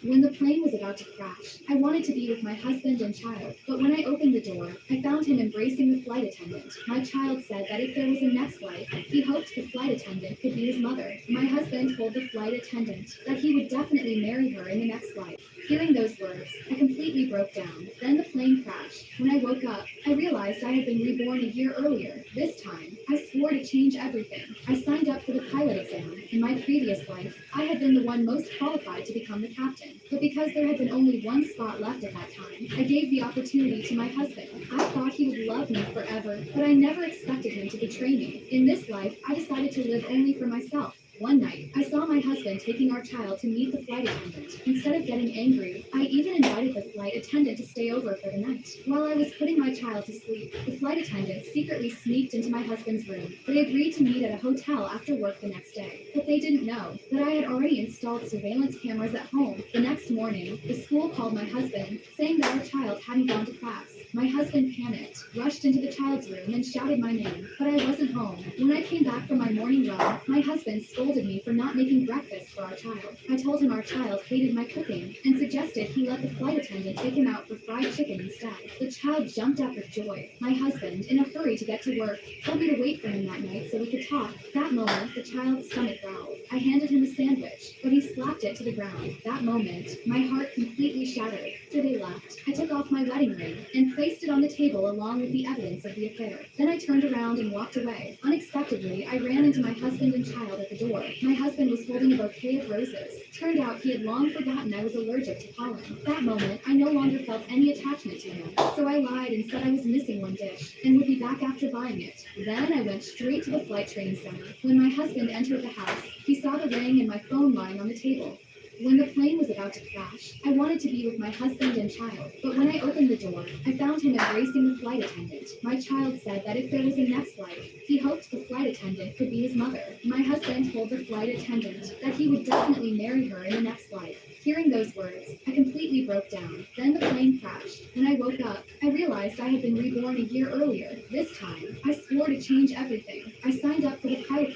When the plane was about to crash, I wanted to be with my husband and child, but when I opened the door, I found him embracing the flight attendant. My child said that if there was a next life, he hoped the flight attendant could be his mother. My husband told the flight attendant that he would definitely marry her in the next life. Hearing those words, I completely broke down. Then the plane crashed. When I woke up, I realized I had been reborn a year earlier. This time, I swore to change everything. I signed up for the pilot exam. In my previous life, I had been the one most qualified to become the captain. But because there had been only one spot left at that time, I gave the opportunity to my husband. I thought he would love me forever, but I never expected him to betray me. In this life, I decided to live only for myself. One night, I saw my husband taking our child to meet the flight attendant. Instead of getting angry, I even invited the flight attendant to stay over for the night. While I was putting my child to sleep, the flight attendant secretly sneaked into my husband's room. They agreed to meet at a hotel after work the next day, but they didn't know that I had already installed surveillance cameras at home. The next morning, the school called my husband, saying that our child hadn't gone to class. My husband panicked, rushed into the child's room, and shouted my name, but I wasn't home. When I came back from my morning run, my husband scolded me for not making breakfast for our child. I told him our child hated my cooking and suggested he let the flight attendant take him out for fried chicken instead. The child jumped up with joy. My husband, in a hurry to get to work, told me to wait for him that night so we could talk. That moment, the child's stomach growled. I handed him a sandwich, but he slapped it to the ground. That moment, my heart completely shattered. After they left, I took off my wedding ring and placed it on the table along with the evidence of the affair. Then I turned around and walked away. Unexpectedly, I ran into my husband and child at the door. My husband was holding a bouquet of roses. Turned out he had long forgotten I was allergic to pollen. That moment, I no longer felt any attachment to him. So I lied and said I was missing one dish and would be back after buying it. Then I went straight to the flight training center. When my husband entered the house, he saw the ring and my phone lying on the table. When the plane was about to crash, I wanted to be with my husband and child, but when I opened the door, I found him embracing the flight attendant. My child said that if there was a next life, he hoped the flight attendant could be his mother. My husband told the flight attendant that he would definitely marry her in the next life. Hearing those words, I completely broke down. Then the plane crashed. When I woke up, I realized I had been reborn a year earlier. This time, I swore to change everything. I signed up for the pilot.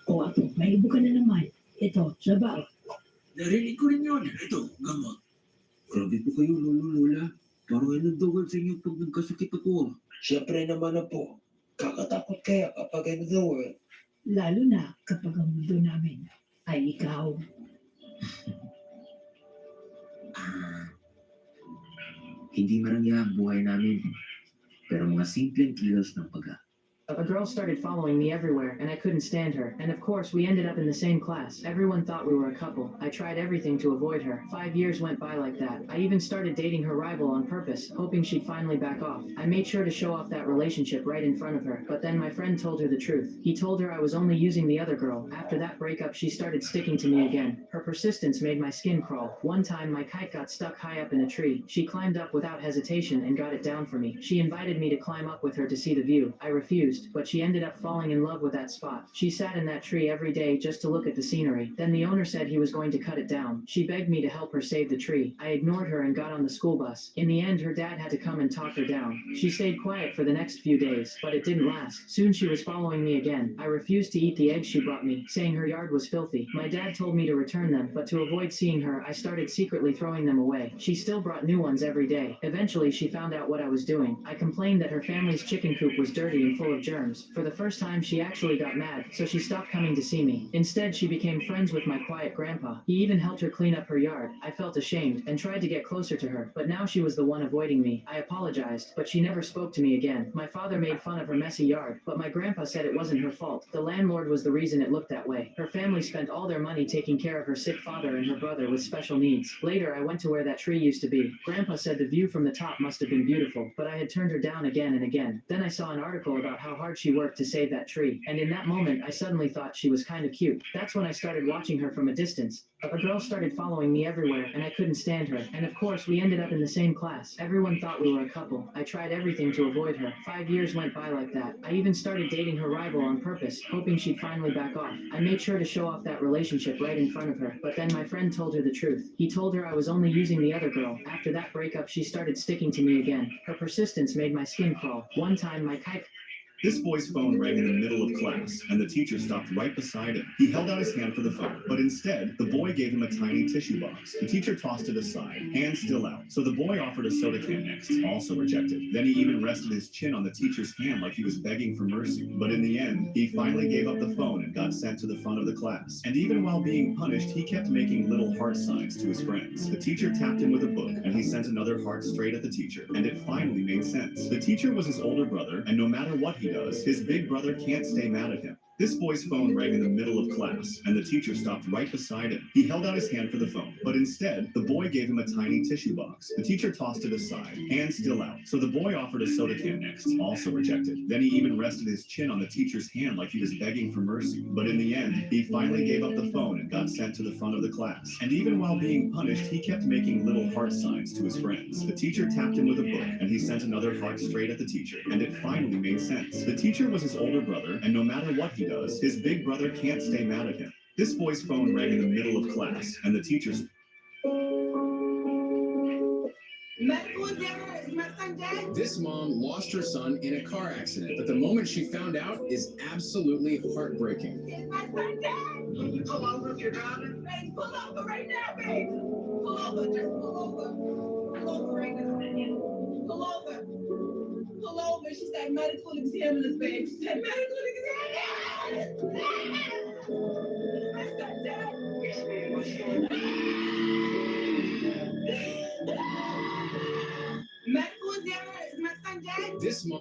O ato, may ibo ka na naman. Ito, sabaw. Narinig ko rin yun. Ito, gamot. Grabe po kayo, lolo, lola. Parang ay nagdawal sa inyo pag nagkasakit ako. Siyempre naman na po. Kakatakot kaya kapag ay nagdawal. Lalo na kapag ang mundo namin ay ikaw. Hindi marangya ang buhay namin. Pero mga simpleng kilos ng pagka. A girl started following me everywhere, and I couldn't stand her. And of course, we ended up in the same class. Everyone thought we were a couple. I tried everything to avoid her. 5 years went by like that. I even started dating her rival on purpose, hoping she'd finally back off. I made sure to show off that relationship right in front of her. But then my friend told her the truth. He told her I was only using the other girl. After that breakup, she started sticking to me again. Her persistence made my skin crawl. One time, my kite got stuck high up in a tree. She climbed up without hesitation and got it down for me. She invited me to climb up with her to see the view. I refused, but she ended up falling in love with that spot. She sat in that tree every day just to look at the scenery. Then the owner said he was going to cut it down. She begged me to help her save the tree. I ignored her and got on the school bus. In the end, her dad had to come and talk her down. She stayed quiet for the next few days, but it didn't last. Soon she was following me again. I refused to eat the eggs she brought me, saying her yard was filthy. My dad told me to return them, but to avoid seeing her, I started secretly throwing them away. She still brought new ones every day. Eventually, she found out what I was doing. I complained that her family's chicken coop was dirty and full of germs. For the first time, she actually got mad, so she stopped coming to see me. Instead, she became friends with my quiet grandpa. He even helped her clean up her yard. I felt ashamed and tried to get closer to her, but now she was the one avoiding me. I apologized, but she never spoke to me again. My father made fun of her messy yard, but my grandpa said it wasn't her fault. The landlord was the reason it looked that way. Her family spent all their money taking care of her sick father and her brother with special needs. Later, I went to where that tree used to be. Grandpa said the view from the top must have been beautiful, but I had turned her down again and again. Then I saw an article about how hard she worked to save that tree, and in that moment, I suddenly thought she was kind of cute. That's when I started watching her from a distance. A girl started following me everywhere, and I couldn't stand her. And of course, we ended up in the same class. Everyone thought we were a couple. I tried everything to avoid her. 5 years went by like that. I even started dating her rival on purpose, hoping she'd finally back off. I made sure to show off that relationship right in front of her. But then my friend told her the truth. He told her I was only using the other girl. After that breakup, she started sticking to me again. Her persistence made my skin crawl. One time, my kite... This boy's phone rang in the middle of class, and the teacher stopped right beside him. He held out his hand for the phone, but instead, the boy gave him a tiny tissue box. The teacher tossed it aside, hand still out. So the boy offered a soda can next, also rejected. Then he even rested his chin on the teacher's hand like he was begging for mercy. But in the end, he finally gave up the phone and got sent to the front of the class. And even while being punished, he kept making little heart signs to his friends. The teacher tapped him with a book, and he sent another heart straight at the teacher. And it finally made sense. The teacher was his older brother, and no matter what he does, his big brother can't stay mad at him. This boy's phone rang in the middle of class, and the teacher stopped right beside him. He held out his hand for the phone, but instead, the boy gave him a tiny tissue box. The teacher tossed it aside, hand still out. So the boy offered a soda can next, also rejected. Then he even rested his chin on the teacher's hand like he was begging for mercy. But in the end, he finally gave up the phone and got sent to the front of the class. And even while being punished, he kept making little heart signs to his friends. The teacher tapped him with a book, and he sent another heart straight at the teacher. And it finally made sense. The teacher was his older brother, and no matter what he does, his big brother can't stay mad at him. This boy's phone rang in the middle of class, and the teacher's Medical examiner, is my son dead? This mom lost her son in a car accident, but the moment she found out is absolutely heartbreaking. Is my son dead? Can you pull over if you're driving? Babe, pull over right now, babe. Pull over, just pull over. Pull over right now. Pull over. Pull over. She said medical examiners, babe. She said medical examiners. My son dead. Medical examiner, is my son dead? This mom.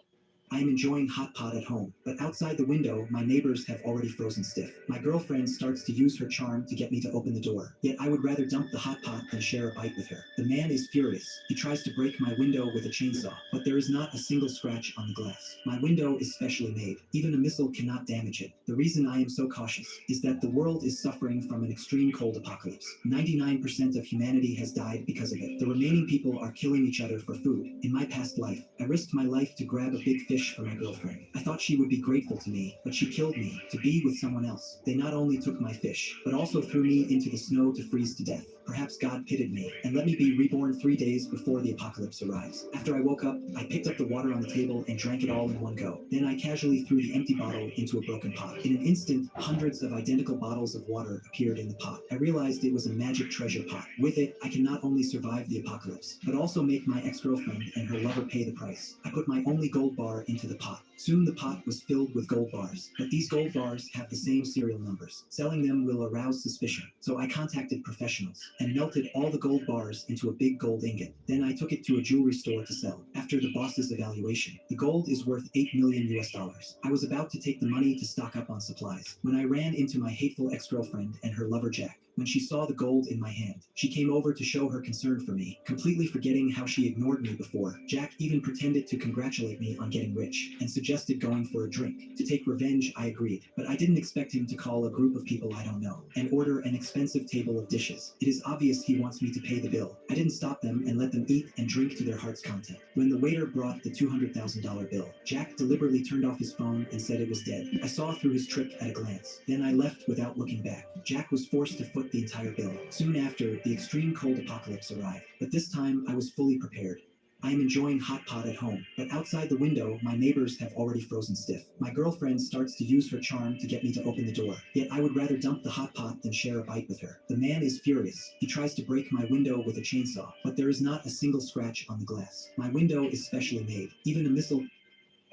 I am enjoying hot pot at home, but outside the window, my neighbors have already frozen stiff. My girlfriend starts to use her charm to get me to open the door. Yet I would rather dump the hot pot than share a bite with her. The man is furious. He tries to break my window with a chainsaw, but there is not a single scratch on the glass. My window is specially made. Even a missile cannot damage it. The reason I am so cautious is that the world is suffering from an extreme cold apocalypse. 99% of humanity has died because of it. The remaining people are killing each other for food. In my past life, I risked my life to grab a big fish for my girlfriend. I thought she would be grateful to me, but she killed me to be with someone else. They not only took my fish, but also threw me into the snow to freeze to death. Perhaps God pitied me and let me be reborn 3 days before the apocalypse arrives. After I woke up, I picked up the water on the table and drank it all in one go. Then I casually threw the empty bottle into a broken pot. In an instant, hundreds of identical bottles of water appeared in the pot. I realized it was a magic treasure pot. With it, I can not only survive the apocalypse, but also make my ex-girlfriend and her lover pay the price. I put my only gold bar into the pot. Soon the pot was filled with gold bars, but these gold bars have the same serial numbers. Selling them will arouse suspicion, so I contacted professionals and melted all the gold bars into a big gold ingot. Then I took it to a jewelry store to sell. After the boss's evaluation, the gold is worth $8 million US. I was about to take the money to stock up on supplies when I ran into my hateful ex-girlfriend and her lover Jack. When she saw the gold in my hand, she came over to show her concern for me, completely forgetting how she ignored me before. Jack even pretended to congratulate me on getting rich and suggested going for a drink. To take revenge, I agreed, but I didn't expect him to call a group of people I don't know and order an expensive table of dishes. It is obvious he wants me to pay the bill. I didn't stop them and let them eat and drink to their heart's content. When the waiter brought the $200,000 bill, Jack deliberately turned off his phone and said it was dead. I saw through his trick at a glance. Then I left without looking back. Jack was forced to foot the entire bill. Soon after, the extreme cold apocalypse arrived, but this time I was fully prepared. I am enjoying hot pot at home, but outside the window, my neighbors have already frozen stiff. My girlfriend starts to use her charm to get me to open the door, yet I would rather dump the hot pot than share a bite with her. The man is furious. He tries to break my window with a chainsaw, but there is not a single scratch on the glass. My window is specially made. Even a missile...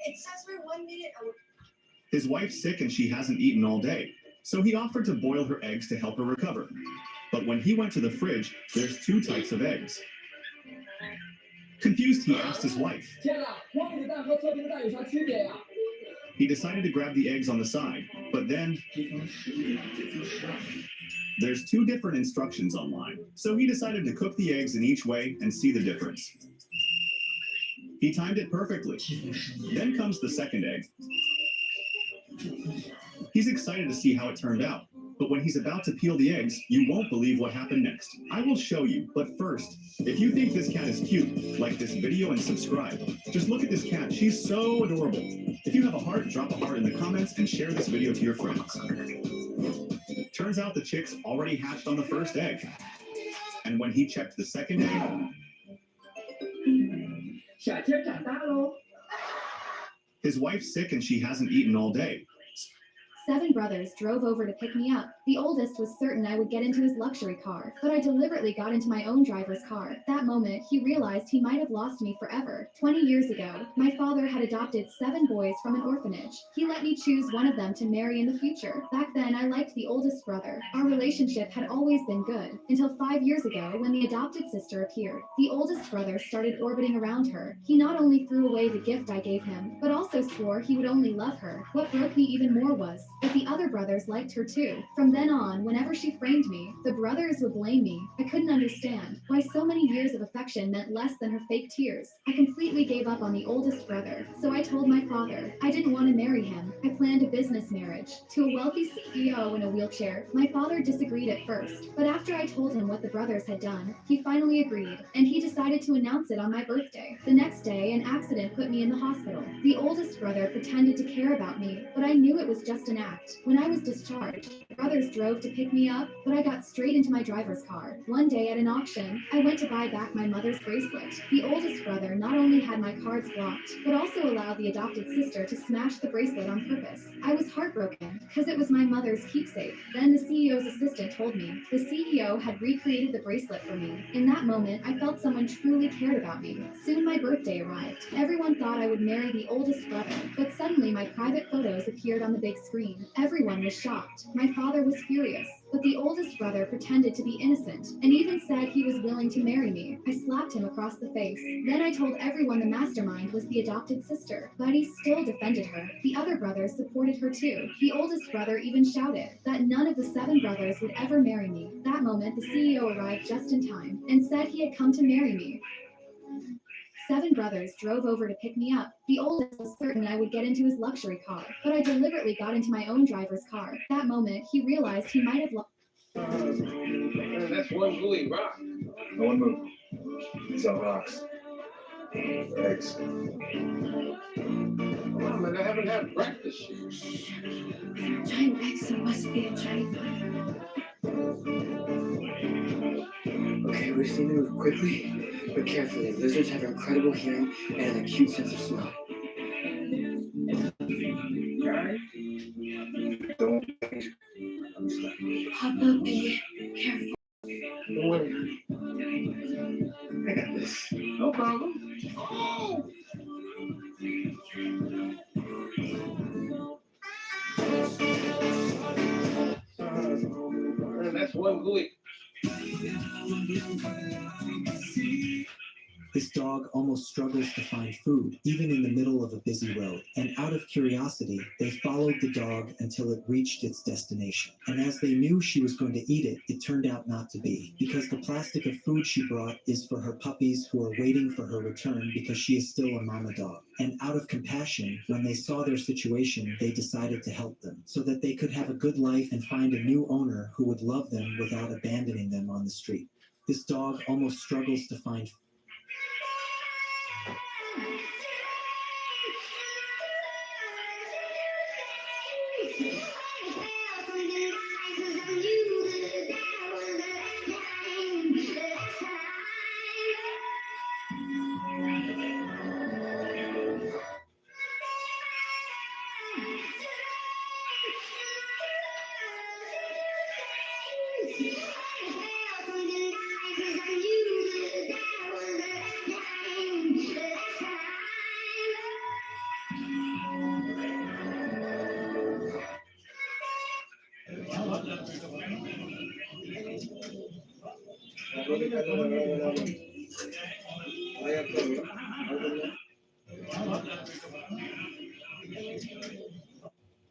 It says we're 1 minute away. His wife's sick and she hasn't eaten all day, so he offered to boil her eggs to help her recover. But when he went to the fridge, there's 2 types of eggs. Confused, he asked his wife. He decided to grab the eggs on the side, but then there's 2 different instructions online. So he decided to cook the eggs in each way and see the difference. He timed it perfectly. Then comes the second egg. He's excited to see how it turned out. But when he's about to peel the eggs, you won't believe what happened next. I will show you, but first, if you think this cat is cute, like this video and subscribe. Just look at this cat, she's so adorable. If you have a heart, drop a heart in the comments and share this video to your friends. Turns out the chick's already hatched on the first egg. And when he checked the second egg, His wife's sick and she hasn't eaten all day. 7 brothers drove over to pick me up. The oldest was certain I would get into his luxury car, but I deliberately got into my own driver's car. That moment, he realized he might have lost me forever. 20 years ago, my father had adopted 7 boys from an orphanage. He let me choose one of them to marry in the future. Back then, I liked the oldest brother. Our relationship had always been good, until 5 years ago when the adopted sister appeared. The oldest brother started orbiting around her. He not only threw away the gift I gave him, but also swore he would only love her. What broke me even more was but the other brothers liked her too. From then on, whenever she framed me, the brothers would blame me. I couldn't understand why so many years of affection meant less than her fake tears. I completely gave up on the oldest brother, so I told my father I didn't want to marry him. I planned a business marriage to a wealthy CEO in a wheelchair. My father disagreed at first, but after I told him what the brothers had done, he finally agreed, and he decided to announce it on my birthday. The next day, an accident put me in the hospital. The oldest brother pretended to care about me, but I knew it was just an act. When I was discharged, brothers drove to pick me up, but I got straight into my driver's car. One day at an auction, I went to buy back my mother's bracelet. The oldest brother not only had my cards blocked, but also allowed the adopted sister to smash the bracelet on purpose. I was heartbroken because it was my mother's keepsake. Then the CEO's assistant told me the CEO had recreated the bracelet for me. In that moment, I felt someone truly cared about me. Soon my birthday arrived. Everyone thought I would marry the oldest brother, but suddenly my private photos appeared on the big screen. Everyone was shocked. My father was furious, but the oldest brother pretended to be innocent and even said he was willing to marry me. I slapped him across the face. Then I told everyone the mastermind was the adopted sister, but he still defended her. The other brothers supported her too. The oldest brother even shouted that none of the 7 brothers would ever marry me. That moment, the CEO arrived just in time and said he had come to marry me. 7 brothers drove over to pick me up. The oldest was certain I would get into his luxury car, but I deliberately got into my own driver's car. That moment, he realized he might have lost. That's one gooey rock. No one move. These are rocks. Eggs. Come on, man, I haven't had breakfast yet. Giant eggs, there must be a giant. Okay, we just need to move quickly but carefully. Lizards have incredible hearing and an acute sense of smell. Don't. Papa, be careful. Don't worry. I got this. No problem. Oh! Man, that's one gooey. This dog almost struggles to find food, even in the middle of a busy road. And out of curiosity, they followed the dog until it reached its destination. And as they knew she was going to eat it, it turned out not to be, because the plastic of food she brought is for her puppies who are waiting for her return because she is still a mama dog. And out of compassion, when they saw their situation, they decided to help them so that they could have a good life and find a new owner who would love them without abandoning them on the street. This dog almost struggles to find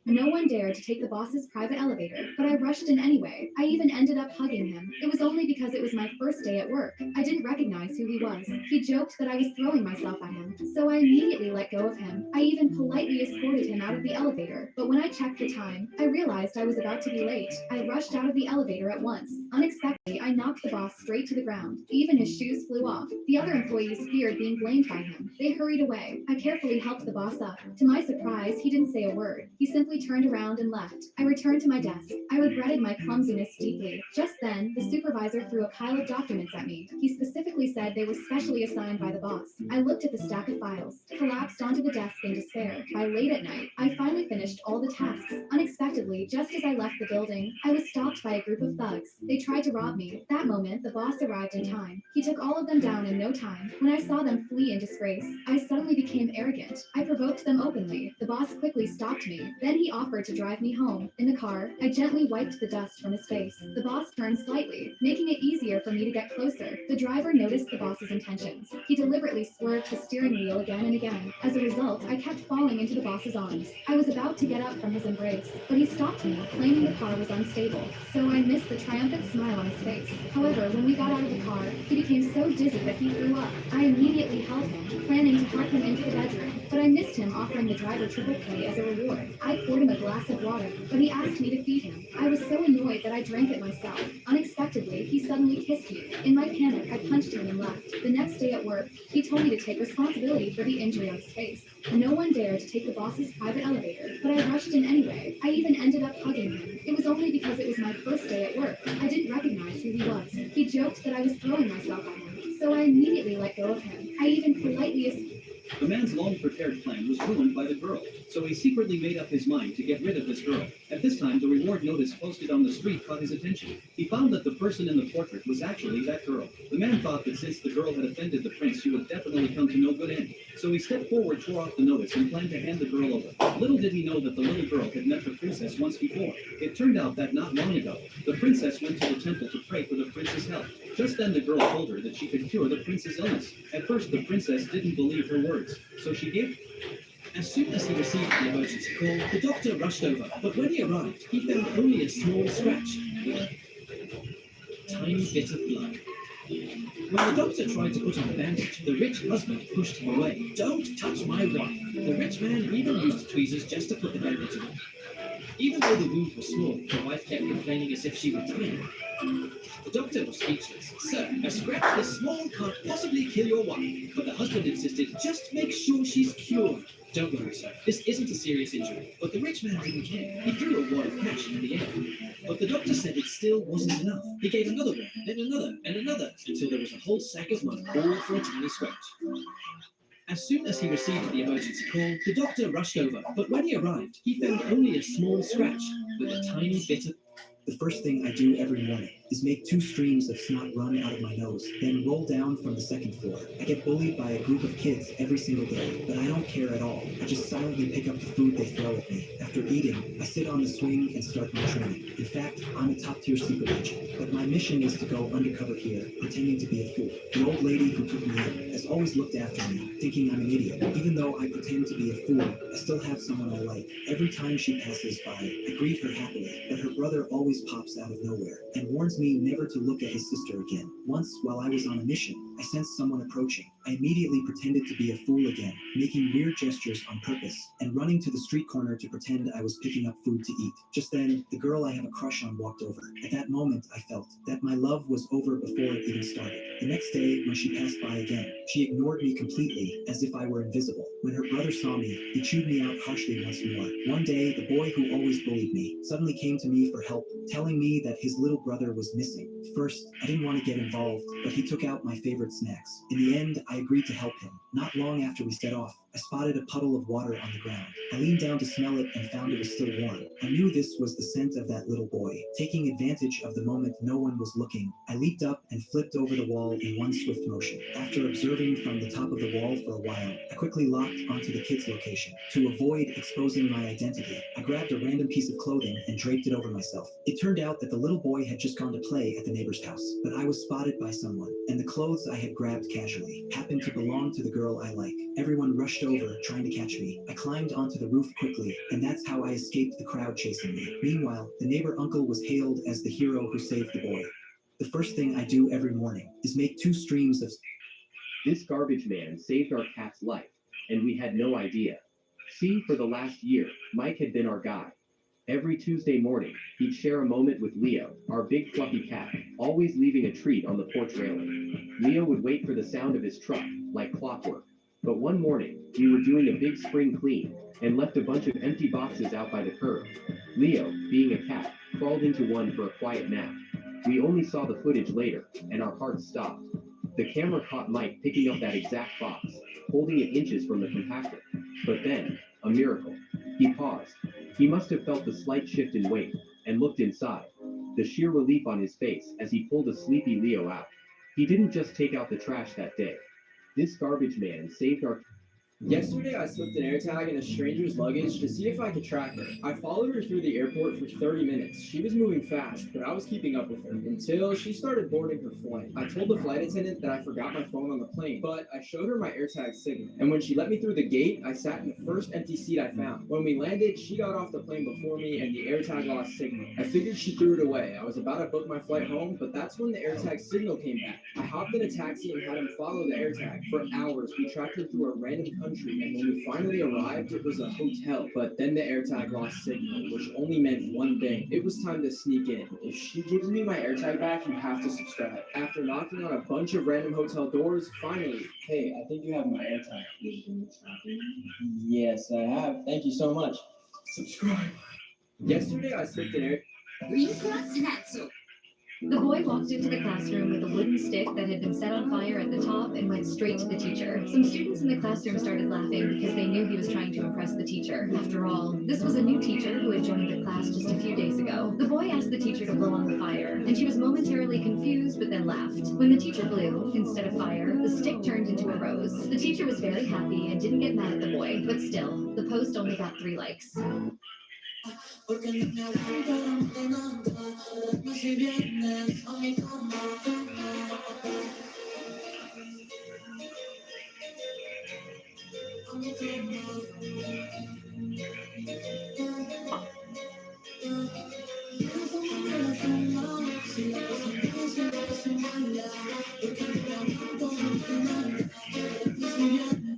No one dared to take the boss's private elevator, but I rushed in anyway. I even ended up hugging him. It was only because it was my first day at work. I didn't recognize who he was. He joked that I was throwing myself at him, so I immediately let go of him. I even politely escorted him out of the elevator, but when I checked the time, I realized I was about to be late. I rushed out of the elevator at once. Unexpectedly, I I knocked the boss straight to the ground. Even his shoes flew off. The other employees feared being blamed by him. They hurried away. I carefully helped the boss up. To my surprise, he didn't say a word. He simply turned around and left. I returned to my desk. I regretted my clumsiness deeply. Just then, the supervisor threw a pile of documents at me. He specifically said they were specially assigned by the boss. I looked at the stack of files, collapsed onto the desk in despair. By late at night, I finally finished all the tasks. Unexpectedly, just as I left the building, I was stopped by a group of thugs. They tried to rob me. That moment, the boss arrived in time. He took all of them down in no time. When I saw them flee in disgrace, I suddenly became arrogant. I provoked them openly. The boss quickly stopped me. Then he offered to drive me home. In the car, I gently wiped the dust from his face. The boss turned slightly, making it easier for me to get closer. The driver noticed the boss's intentions. He deliberately swerved the steering wheel again and again. As a result, I kept falling into the boss's arms. I was about to get up from his embrace, but he stopped me, claiming the car was unstable. So I missed the triumphant smile on his face. However, when we got out of the car, he became so dizzy that he threw up. I immediately held him, planning to help him into the bedroom, but I missed him offering the driver triple play as a reward. I poured him a glass of water, but he asked me to feed him. I was so annoyed that I drank it myself. Unexpectedly, he suddenly kissed me. In my panic, I punched him and left. The next day at work, he told me to take responsibility for the injury on his face. No one dared to take the boss's private elevator, but I rushed in anyway. I even ended up hugging him. It was only because it was my first day at work. I didn't recognize who he was. He joked that I was throwing myself at him, so I immediately let go of him. I even politely escaped. The man's long-prepared plan was ruined by the girl, so he secretly made up his mind to get rid of this girl. At this time, the reward notice posted on the street caught his attention. He found that the person in the portrait was actually that girl. The man thought that since the girl had offended the prince, she would definitely come to no good end. So he stepped forward, tore off the notice, and planned to hand the girl over. Little did he know that the little girl had met the princess once before. It turned out that not long ago, the princess went to the temple to pray for the prince's health. Just then the girl told her that she could cure the prince's illness. At first, the princess didn't believe her words, so she gave... As soon as he received the emergency call, the doctor rushed over, but when he arrived, he found only a small scratch with a tiny bit of blood. When the doctor tried to put on the bandage, the rich husband pushed him away. "Don't touch my wife." The rich man even used tweezers just to put the bandage on. Even though the wound was small, the wife kept complaining as if she were dying. The doctor was speechless. "Sir, a scratch this small can't possibly kill your wife." But the husband insisted, "Just make sure she's cured." "Don't worry, sir. This isn't a serious injury." But the rich man didn't care. He threw a wad of cash into the air. But the doctor said it still wasn't enough. He gave another one, then another, and another, until there was a whole sack of money, all for a tiny scratch. As soon as he received the emergency call, the doctor rushed over, but when he arrived, he found only a small scratch with a tiny bit of... The first thing I do every morning is make 2 streams of snot run out of my nose, then roll down from the 2nd floor. I get bullied by a group of kids every single day, but I don't care at all. I just silently pick up the food they throw at me. After eating, I sit on the swing and start my training. In fact, I'm a top-tier secret agent, but my mission is to go undercover here, pretending to be a fool. The old lady who took me in has always looked after me, thinking I'm an idiot. Even though I pretend to be a fool, I still have someone I like. Every time she passes by, I greet her happily, but her brother always pops out of nowhere and warns me never to look at his sister again. Once, while I was on a mission, I sensed someone approaching. I immediately pretended to be a fool again, making weird gestures on purpose, and running to the street corner to pretend I was picking up food to eat. Just then, the girl I have a crush on walked over. At that moment, I felt that my love was over before it even started. The next day, when she passed by again, she ignored me completely, as if I were invisible. When her brother saw me, he chewed me out harshly once more. One day, the boy who always bullied me suddenly came to me for help, telling me that his little brother was missing. First, I didn't want to get involved, but he took out my favorite snacks. In the end, I agreed to help him. Not long after we set off, I spotted a puddle of water on the ground. I leaned down to smell it and found it was still warm. I knew this was the scent of that little boy. Taking advantage of the moment no one was looking, I leaped up and flipped over the wall in one swift motion. After observing from the top of the wall for a while, I quickly locked onto the kid's location. To avoid exposing my identity, I grabbed a random piece of clothing and draped it over myself. It turned out that the little boy had just gone to play at the neighbor's house, but I was spotted by someone, and the clothes I had grabbed casually happened to belong to the girl I like. Everyone rushed over, trying to catch me. I climbed onto the roof quickly, and that's how I escaped the crowd chasing me. Meanwhile, the neighbor uncle was hailed as the hero who saved the boy. The first thing I do every morning is make 2 streams of... This garbage man saved our cat's life, and we had no idea. See, for the last year, Mike had been our guy. Every Tuesday morning, he'd share a moment with Leo, our big fluffy cat, always leaving a treat on the porch railing. Leo would wait for the sound of his truck, like clockwork. But one morning, we were doing a big spring clean, and left a bunch of empty boxes out by the curb. Leo, being a cat, crawled into one for a quiet nap. We only saw the footage later, and our hearts stopped. The camera caught Mike picking up that exact box, holding it inches from the compactor. But then, a miracle. He paused. He must have felt the slight shift in weight, and looked inside. The sheer relief on his face as he pulled a sleepy Leo out. He didn't just take out the trash that day. This garbage man saved our... Yesterday, I slipped an AirTag in a stranger's luggage to see if I could track her. I followed her through the airport for 30 minutes. She was moving fast, but I was keeping up with her until she started boarding her flight. I told the flight attendant that I forgot my phone on the plane, but I showed her my AirTag signal. And when she let me through the gate, I sat in the first empty seat I found. When we landed, she got off the plane before me and the AirTag lost signal. I figured she threw it away. I was about to book my flight home, but that's when the AirTag signal came back. I hopped in a taxi and had him follow the AirTag. For hours, we tracked her through a random country, and when we finally arrived, it was a hotel. But then the AirTag lost signal, which only meant one thing. It was time to sneak in. If she gives me my AirTag back, you have to subscribe. After knocking on a bunch of random hotel doors, finally, Hey, I think you have my AirTag. Yes, I have. Thank you so much. subscribe. Yesterday, I slipped an air. The boy walked into the classroom with a wooden stick that had been set on fire at the top and went straight to the teacher. Some students in the classroom started laughing because they knew he was trying to impress the teacher. After all, this was a new teacher who had joined the class just a few days ago. The boy asked the teacher to blow on the fire, and she was momentarily confused but then laughed. When the teacher blew, instead of fire, the stick turned into a rose. The teacher was very happy and didn't get mad at the boy, but still, the post only got 3 likes. Porque no me aguantaron de nada, no si vienes a mi cama. A mi cama. Quiero fumar la fuma, si la cosa siempre se mala, porque no me aguanto de nada, no si vienes.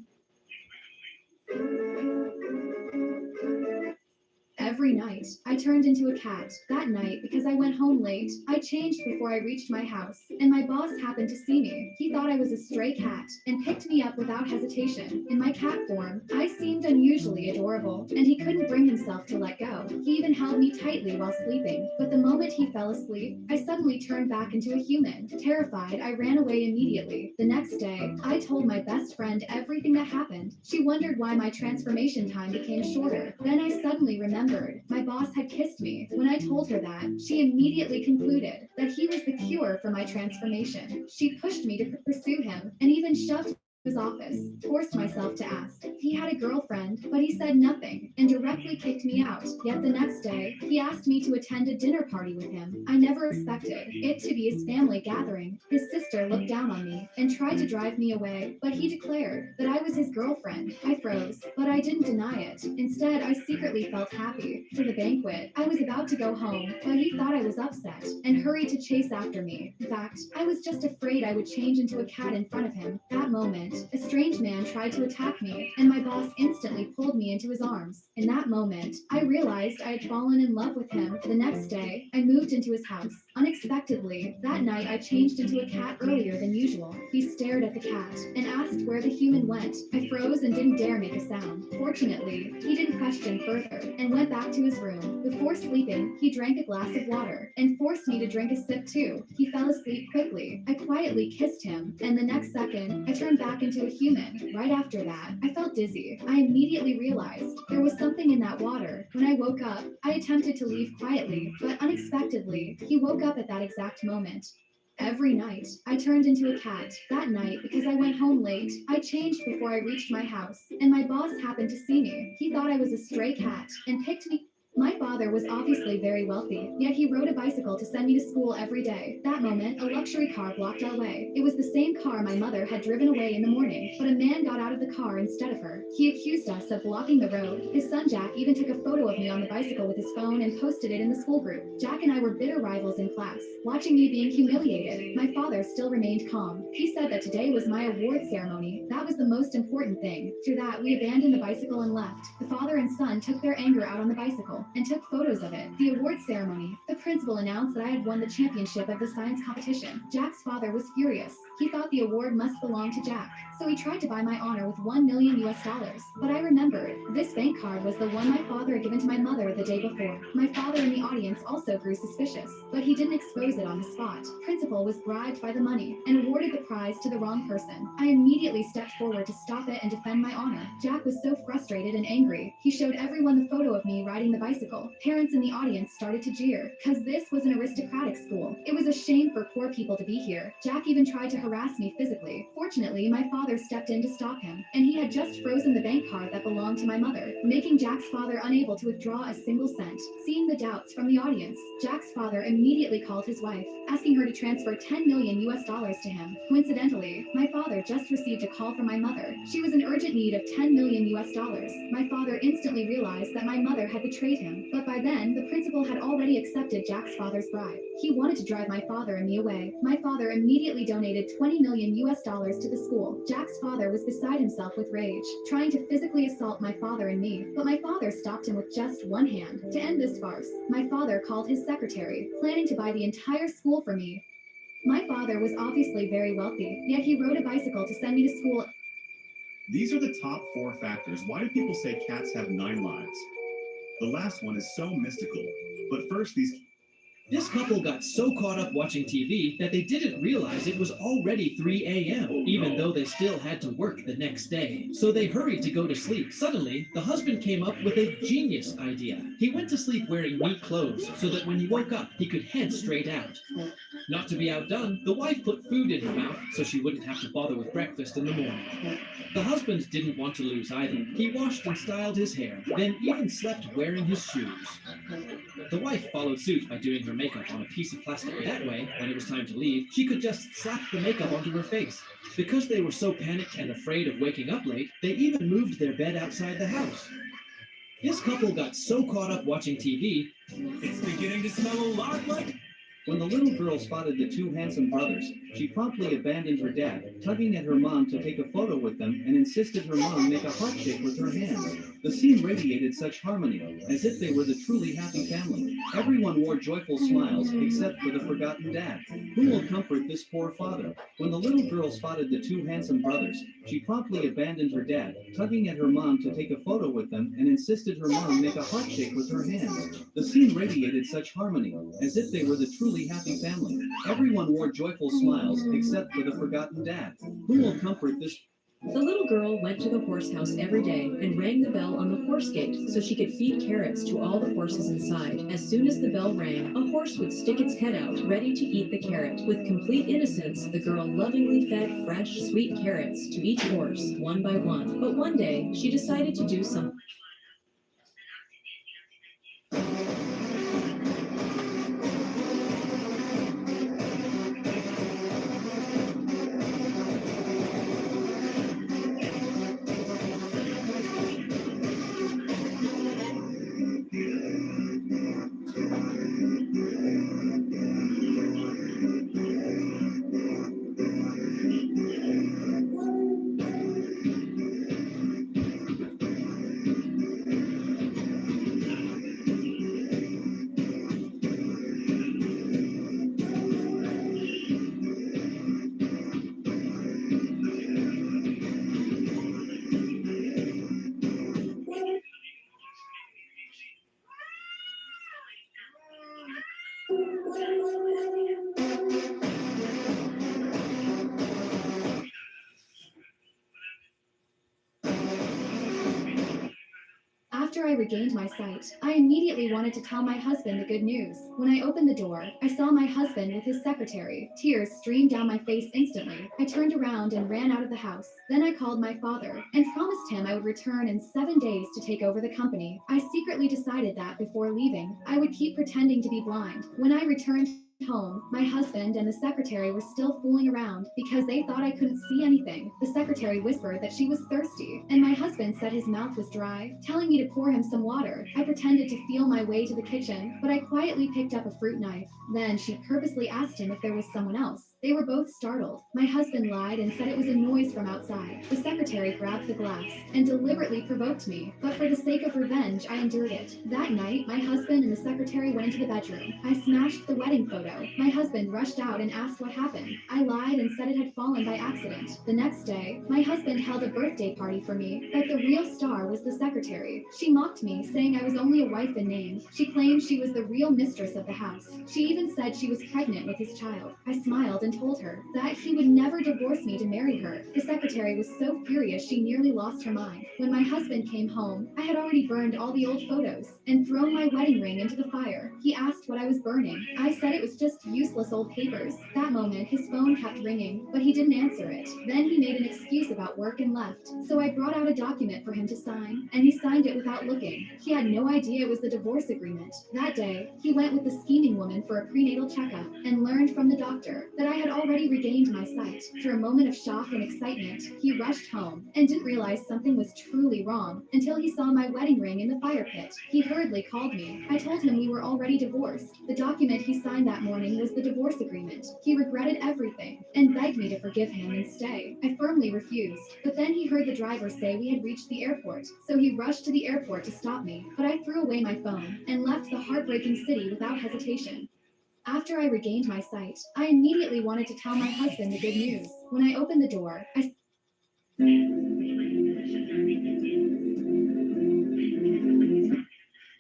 Every night, I turned into a cat. That night, because I went home late, I changed before I reached my house, and my boss happened to see me. He thought I was a stray cat and picked me up without hesitation. In my cat form, I seemed unusually adorable, and he couldn't bring himself to let go. He even held me tightly while sleeping. But the moment he fell asleep, I suddenly turned back into a human. Terrified, I ran away immediately. The next day, I told my best friend everything that happened. She wondered why my transformation time became shorter. Then I suddenly remembered my boss had kissed me. When I told her that, she immediately concluded that he was the cure for my transformation. She pushed me to pursue him and even shoved his office. Forced myself to ask if he had a girlfriend, but he said nothing and directly kicked me out. Yet the next day, he asked me to attend a dinner party with him. I never expected it to be his family gathering. His sister looked down on me and tried to drive me away, but he declared that I was his girlfriend. I froze, but I didn't deny it. Instead, I secretly felt happy. For the banquet, I was about to go home, but he thought I was upset and hurried to chase after me. In fact, I was just afraid I would change into a cat in front of him. That moment, a strange man tried to attack me, and my boss instantly pulled me into his arms. In that moment, I realized I had fallen in love with him. The next day, I moved into his house. Unexpectedly, that night I changed into a cat earlier than usual. He stared at the cat and asked where the human went. I froze and didn't dare make a sound. Fortunately, he didn't question further and went back to his room. Before sleeping, he drank a glass of water and forced me to drink a sip too. He fell asleep quickly. I quietly kissed him, and the next second, I turned back into a human. Right after that, I felt dizzy. I immediately realized there was something in that water. When I woke up, I attempted to leave quietly, but unexpectedly, he woke up at that exact moment. Every night, I turned into a cat. That night, because I went home late, I changed before I reached my house, and my boss happened to see me. He thought I was a stray cat and picked me. My father was obviously very wealthy, yet he rode a bicycle to send me to school every day. That moment, a luxury car blocked our way. It was the same car my mother had driven away in the morning, but a man got out of the car instead of her. He accused us of blocking the road. His son Jack even took a photo of me on the bicycle with his phone and posted it in the school group. Jack and I were bitter rivals in class. Watching me being humiliated, my father still remained calm. He said that today was my award ceremony. That was the most important thing. After that, we abandoned the bicycle and left. The father and son took their anger out on the bicycle. and took photos of it. The award ceremony, the principal announced that I had won the championship of the science competition. Jack's father was furious. He thought the award must belong to Jack, so he tried to buy my honor with $1 million. But I remembered, this bank card was the one my father had given to my mother the day before. My father in the audience also grew suspicious, but he didn't expose it on the spot. Principal was bribed by the money and awarded the prize to the wrong person. I immediately stepped forward to stop it and defend my honor. Jack was so frustrated and angry, he showed everyone the photo of me riding the bicycle. Parents in the audience started to jeer, cause this was an aristocratic school. It was a shame for poor people to be here. Jack even tried to harass me physically. Fortunately, my father stepped in to stop him, and he had just frozen the bank card that belonged to my mother, making Jack's father unable to withdraw a single cent. Seeing the doubts from the audience, Jack's father immediately called his wife, asking her to transfer $10 million to him. Coincidentally, my father just received a call from my mother. She was in urgent need of $10 million. My father instantly realized that my mother had betrayed him, but by then, the principal had already accepted Jack's father's bribe. He wanted to drive my father and me away. My father immediately donated $20 million to the school. Jack's father was beside himself with rage, trying to physically assault my father and me, but my father stopped him with just one hand. To end this farce, my father called his secretary, planning to buy the entire school for me. My father was obviously very wealthy, yet he rode a bicycle to send me to school. These are the top 4 factors. Why do people say cats have 9 lives? The last one is so mystical. But first, This couple got so caught up watching TV that they didn't realize it was already 3 a.m., even though they still had to work the next day. So they hurried to go to sleep. Suddenly, the husband came up with a genius idea. He went to sleep wearing neat clothes so that when he woke up, he could head straight out. Not to be outdone, the wife put food in her mouth so she wouldn't have to bother with breakfast in the morning. The husband didn't want to lose either. He washed and styled his hair, then even slept wearing his shoes. The wife followed suit by doing her makeup on a piece of plastic. That way, when it was time to leave, she could just slap the makeup onto her face. Because they were so panicked and afraid of waking up late, they even moved their bed outside the house. This couple got so caught up watching TV, It's beginning to smell a lot like... When the little girl spotted the 2 handsome brothers, she promptly abandoned her dad, tugging at her mom to take a photo with them and insisted her mom make a heart shape with her hands. The scene radiated such harmony, as if they were the truly happy family. Everyone wore joyful smiles, except for the forgotten dad. Who will comfort this poor father? When the little girl spotted the 2 handsome brothers, she promptly abandoned her dad, tugging at her mom to take a photo with them and insisted her mom make a heart shape with her hands. The scene radiated such harmony, as if they were the truly happy family. Everyone wore joyful smiles, except for the forgotten dad. Who will comfort this? The little girl went to the horse house every day and rang the bell on the horse gate so she could feed carrots to all the horses inside. As soon as the bell rang, a horse would stick its head out, ready to eat the carrot. With complete innocence, the girl lovingly fed fresh, sweet carrots to each horse, one by one. But one day, she decided to do something. After I regained my sight, I immediately wanted to tell my husband the good news. When I opened the door, I saw my husband with his secretary. Tears streamed down my face instantly. I turned around and ran out of the house. Then I called my father and promised him I would return in 7 days to take over the company. I secretly decided that before leaving, I would keep pretending to be blind. When I returned home, my husband and the secretary were still fooling around because they thought I couldn't see anything. The secretary whispered that she was thirsty, and my husband said his mouth was dry, telling me to pour him some water. I pretended to feel my way to the kitchen, but I quietly picked up a fruit knife. Then she purposely asked him if there was someone else. They were both startled. My husband lied and said it was a noise from outside. The secretary grabbed the glass and deliberately provoked me, but for the sake of revenge, I endured it. That night, my husband and the secretary went into the bedroom. I smashed the wedding photo. My husband rushed out and asked what happened. I lied and said it had fallen by accident. The next day, my husband held a birthday party for me, but the real star was the secretary. She mocked me, saying I was only a wife in name. She claimed she was the real mistress of the house. She even said she was pregnant with his child. I smiled and told her that he would never divorce me to marry her. The secretary was so furious she nearly lost her mind. When my husband came home, I had already burned all the old photos and thrown my wedding ring into the fire. He asked what I was burning. I said it was just useless old papers. That moment, his phone kept ringing, but he didn't answer it. Then he made an excuse about work and left. So I brought out a document for him to sign, and he signed it without looking. He had no idea it was the divorce agreement. That day, he went with the scheming woman for a prenatal checkup and learned from the doctor that I had already regained my sight. Through a moment of shock and excitement, he rushed home and didn't realize something was truly wrong until he saw my wedding ring in the fire pit. He hurriedly called me. I told him we were already divorced. The document he signed that morning was the divorce agreement. He regretted everything and begged me to forgive him and stay. I firmly refused, but then he heard the driver say we had reached the airport, so he rushed to the airport to stop me, but I threw away my phone and left the heartbreaking city without hesitation. After I regained my sight, I immediately wanted to tell my husband the good news. When I opened the door,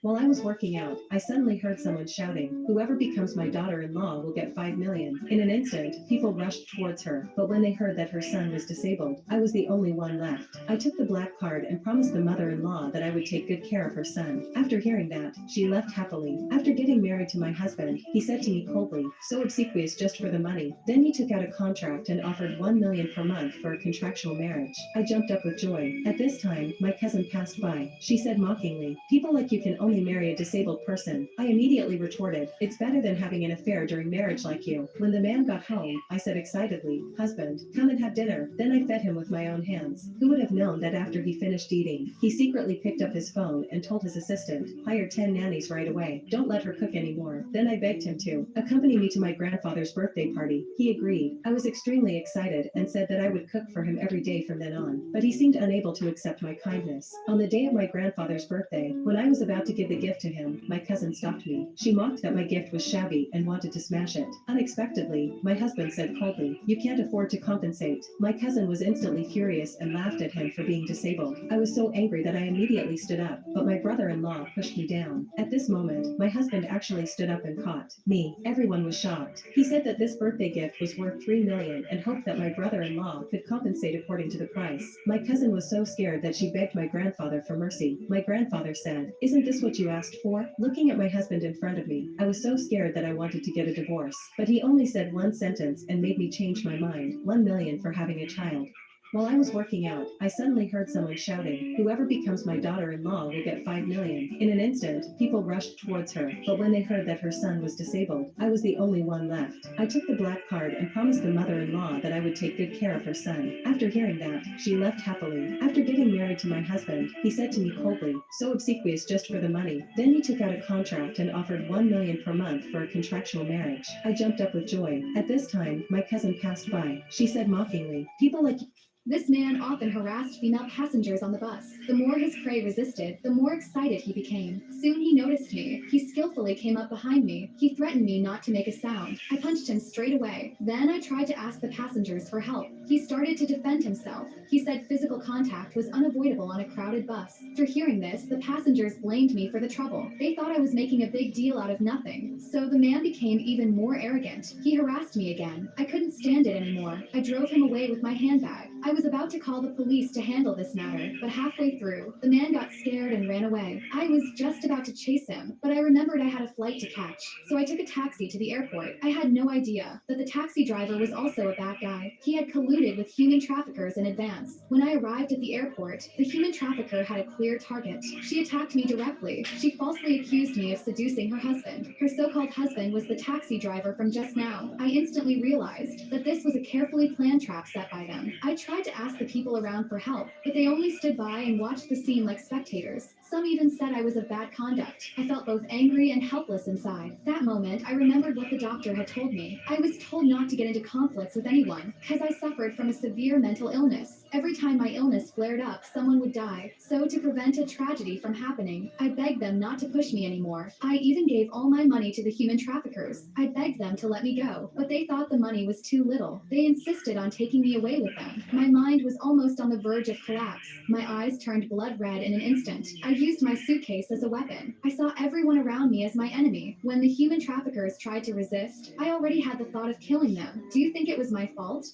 While I was working out, I suddenly heard someone shouting, "Whoever becomes my daughter-in-law will get 5 million." In an instant, people rushed towards her, but when they heard that her son was disabled, I was the only one left. I took the black card and promised the mother-in-law that I would take good care of her son. After hearing that, she left happily. After getting married to my husband, he said to me coldly, "So obsequious just for the money." Then he took out a contract and offered 1 million per month for a contractual marriage. I jumped up with joy. At this time, my cousin passed by. She said mockingly, "People like you can only marry a disabled person." I immediately retorted, "It's better than having an affair during marriage like you." When the man got home, I said excitedly, "Husband, come and have dinner." Then I fed him with my own hands. Who would have known that after he finished eating, he secretly picked up his phone and told his assistant, "Hire 10 nannies right away. Don't let her cook anymore." Then I begged him to accompany me to my grandfather's birthday party. He agreed. I was extremely excited and said that I would cook for him every day from then on, but he seemed unable to accept my kindness. On the day of my grandfather's birthday, when I was about to give the gift to him, my cousin stopped me. She mocked that my gift was shabby and wanted to smash it. Unexpectedly, my husband said coldly, "You can't afford to compensate." My cousin was instantly furious and laughed at him for being disabled. I was so angry that I immediately stood up, but my brother-in-law pushed me down. At this moment, my husband actually stood up and caught me. Everyone was shocked. He said that this birthday gift was worth 3 million and hoped that my brother-in-law could compensate according to the price. My cousin was so scared that she begged my grandfather for mercy. My grandfather said, "Isn't this what you asked for?" Looking at my husband in front of me, I was so scared that I wanted to get a divorce, but he only said one sentence and made me change my mind. 1 million for having a child. While I was working out, I suddenly heard someone shouting, "Whoever becomes my daughter-in-law will get 5 million." In an instant, people rushed towards her, but when they heard that her son was disabled, I was the only one left. I took the black card and promised the mother-in-law that I would take good care of her son. After hearing that, she left happily. After getting married to my husband, he said to me coldly, "So obsequious just for the money." Then he took out a contract and offered 1 million per month for a contractual marriage. I jumped up with joy. At this time, my cousin passed by. She said mockingly, "People like This man often harassed female passengers on the bus. The more his prey resisted, the more excited he became. Soon he noticed me. He skillfully came up behind me. He threatened me not to make a sound. I punched him straight away. Then I tried to ask the passengers for help. He started to defend himself. He said physical contact was unavoidable on a crowded bus. After hearing this, the passengers blamed me for the trouble. They thought I was making a big deal out of nothing. So the man became even more arrogant. He harassed me again. I couldn't stand it anymore. I drove him away with my handbag. I was about to call the police to handle this matter, but halfway through, the man got scared and ran away. I was just about to chase him, but I remembered I had a flight to catch, so I took a taxi to the airport. I had no idea that the taxi driver was also a bad guy. He had colluded with human traffickers in advance. When I arrived at the airport, the human trafficker had a clear target. She attacked me directly. She falsely accused me of seducing her husband. Her so-called husband was the taxi driver from just now. I instantly realized that this was a carefully planned trap set by them. I tried to ask the people around for help, but they only stood by and watched the scene like spectators. Some even said I was of bad conduct. I felt both angry and helpless inside. That moment, I remembered what the doctor had told me. I was told not to get into conflicts with anyone, because I suffered from a severe mental illness. Every time my illness flared up, someone would die. So to prevent a tragedy from happening, I begged them not to push me anymore. I even gave all my money to the human traffickers. I begged them to let me go, but they thought the money was too little. They insisted on taking me away with them. My mind was almost on the verge of collapse. My eyes turned blood red in an instant. I used my suitcase as a weapon. I saw everyone around me as my enemy. When the human traffickers tried to resist, I already had the thought of killing them. Do you think it was my fault?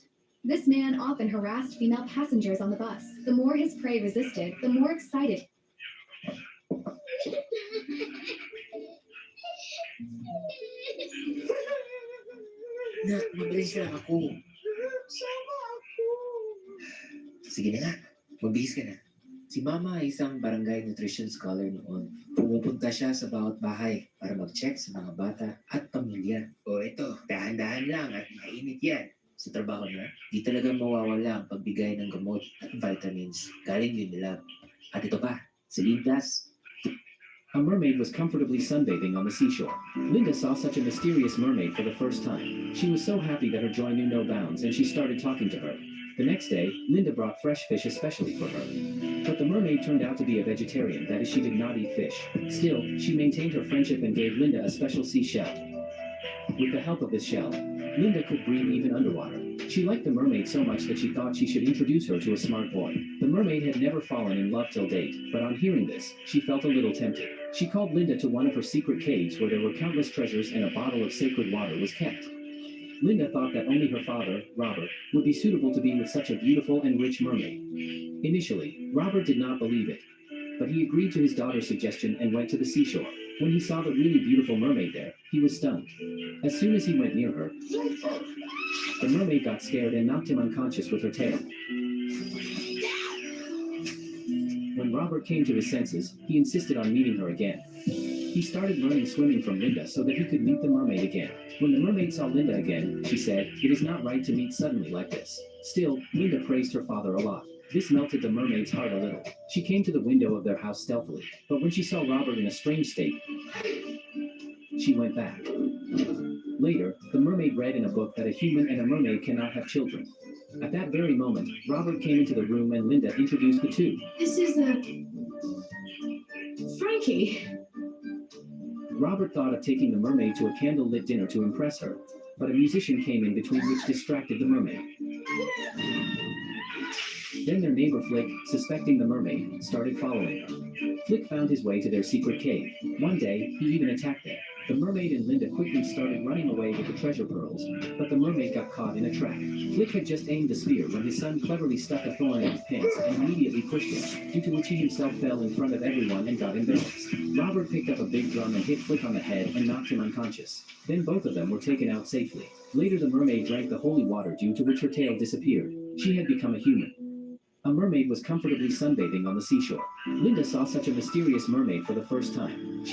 This man often harassed female passengers on the bus. The more his prey resisted, the more excited. Na, mabilis lang ako. Sige na nga, mabilis ka na. Si Mama ay isang barangay nutrition scholar noon. Pumupunta siya sa bawat bahay para mag-check sa mga bata at pamilya. O ito, dahan-dahan lang at mainit yan. Sa trabaho niya, di talaga mawawala ang pagbigay ng gamot at vitamins. Galing yun nila. At ito pa, Celine Plus. A mermaid was comfortably sunbathing on the seashore. Linda saw such a mysterious mermaid for the first time. She was so happy that her joy knew no bounds, and she started talking to her. The next day, Linda brought fresh fish especially for her. But the mermaid turned out to be a vegetarian, that is, she did not eat fish. Still, she maintained her friendship and gave Linda a special seashell. With the help of this shell, Linda could breathe even underwater. She liked the mermaid so much that she thought she should introduce her to a smart boy. The mermaid had never fallen in love till date, but on hearing this, she felt a little tempted. She called Linda to one of her secret caves where there were countless treasures and a bottle of sacred water was kept. Linda thought that only her father, Robert, would be suitable to be with such a beautiful and rich mermaid. Initially, Robert did not believe it, but he agreed to his daughter's suggestion and went to the seashore. When he saw the really beautiful mermaid there, he was stunned. As soon as he went near her, the mermaid got scared and knocked him unconscious with her tail. When Robert came to his senses, he insisted on meeting her again. He started learning swimming from Linda so that he could meet the mermaid again. When the mermaid saw Linda again, she said, "It is not right to meet suddenly like this." Still, Linda praised her father a lot. This melted the mermaid's heart a little. She came to the window of their house stealthily, but when she saw Robert in a strange state, she went back. Later, the mermaid read in a book that a human and a mermaid cannot have children. At that very moment, Robert came into the room and Linda introduced the two. This is Frankie. Robert thought of taking the mermaid to a candle-lit dinner to impress her, but a musician came in between which distracted the mermaid. Then their neighbor Flick, suspecting the mermaid, started following her. Flick found his way to their secret cave. One day, he even attacked them. The mermaid and Linda quickly started running away with the treasure pearls, but the mermaid got caught in a trap. Flick had just aimed the spear when his son cleverly stuck a thorn in his pants and immediately pushed him, due to which he himself fell in front of everyone and got embarrassed. Robert picked up a big drum and hit Flick on the head and knocked him unconscious. Then both of them were taken out safely. Later the mermaid drank the holy water, due to which her tail disappeared. She had become a human. A mermaid was comfortably sunbathing on the seashore. Linda saw such a mysterious mermaid for the first time.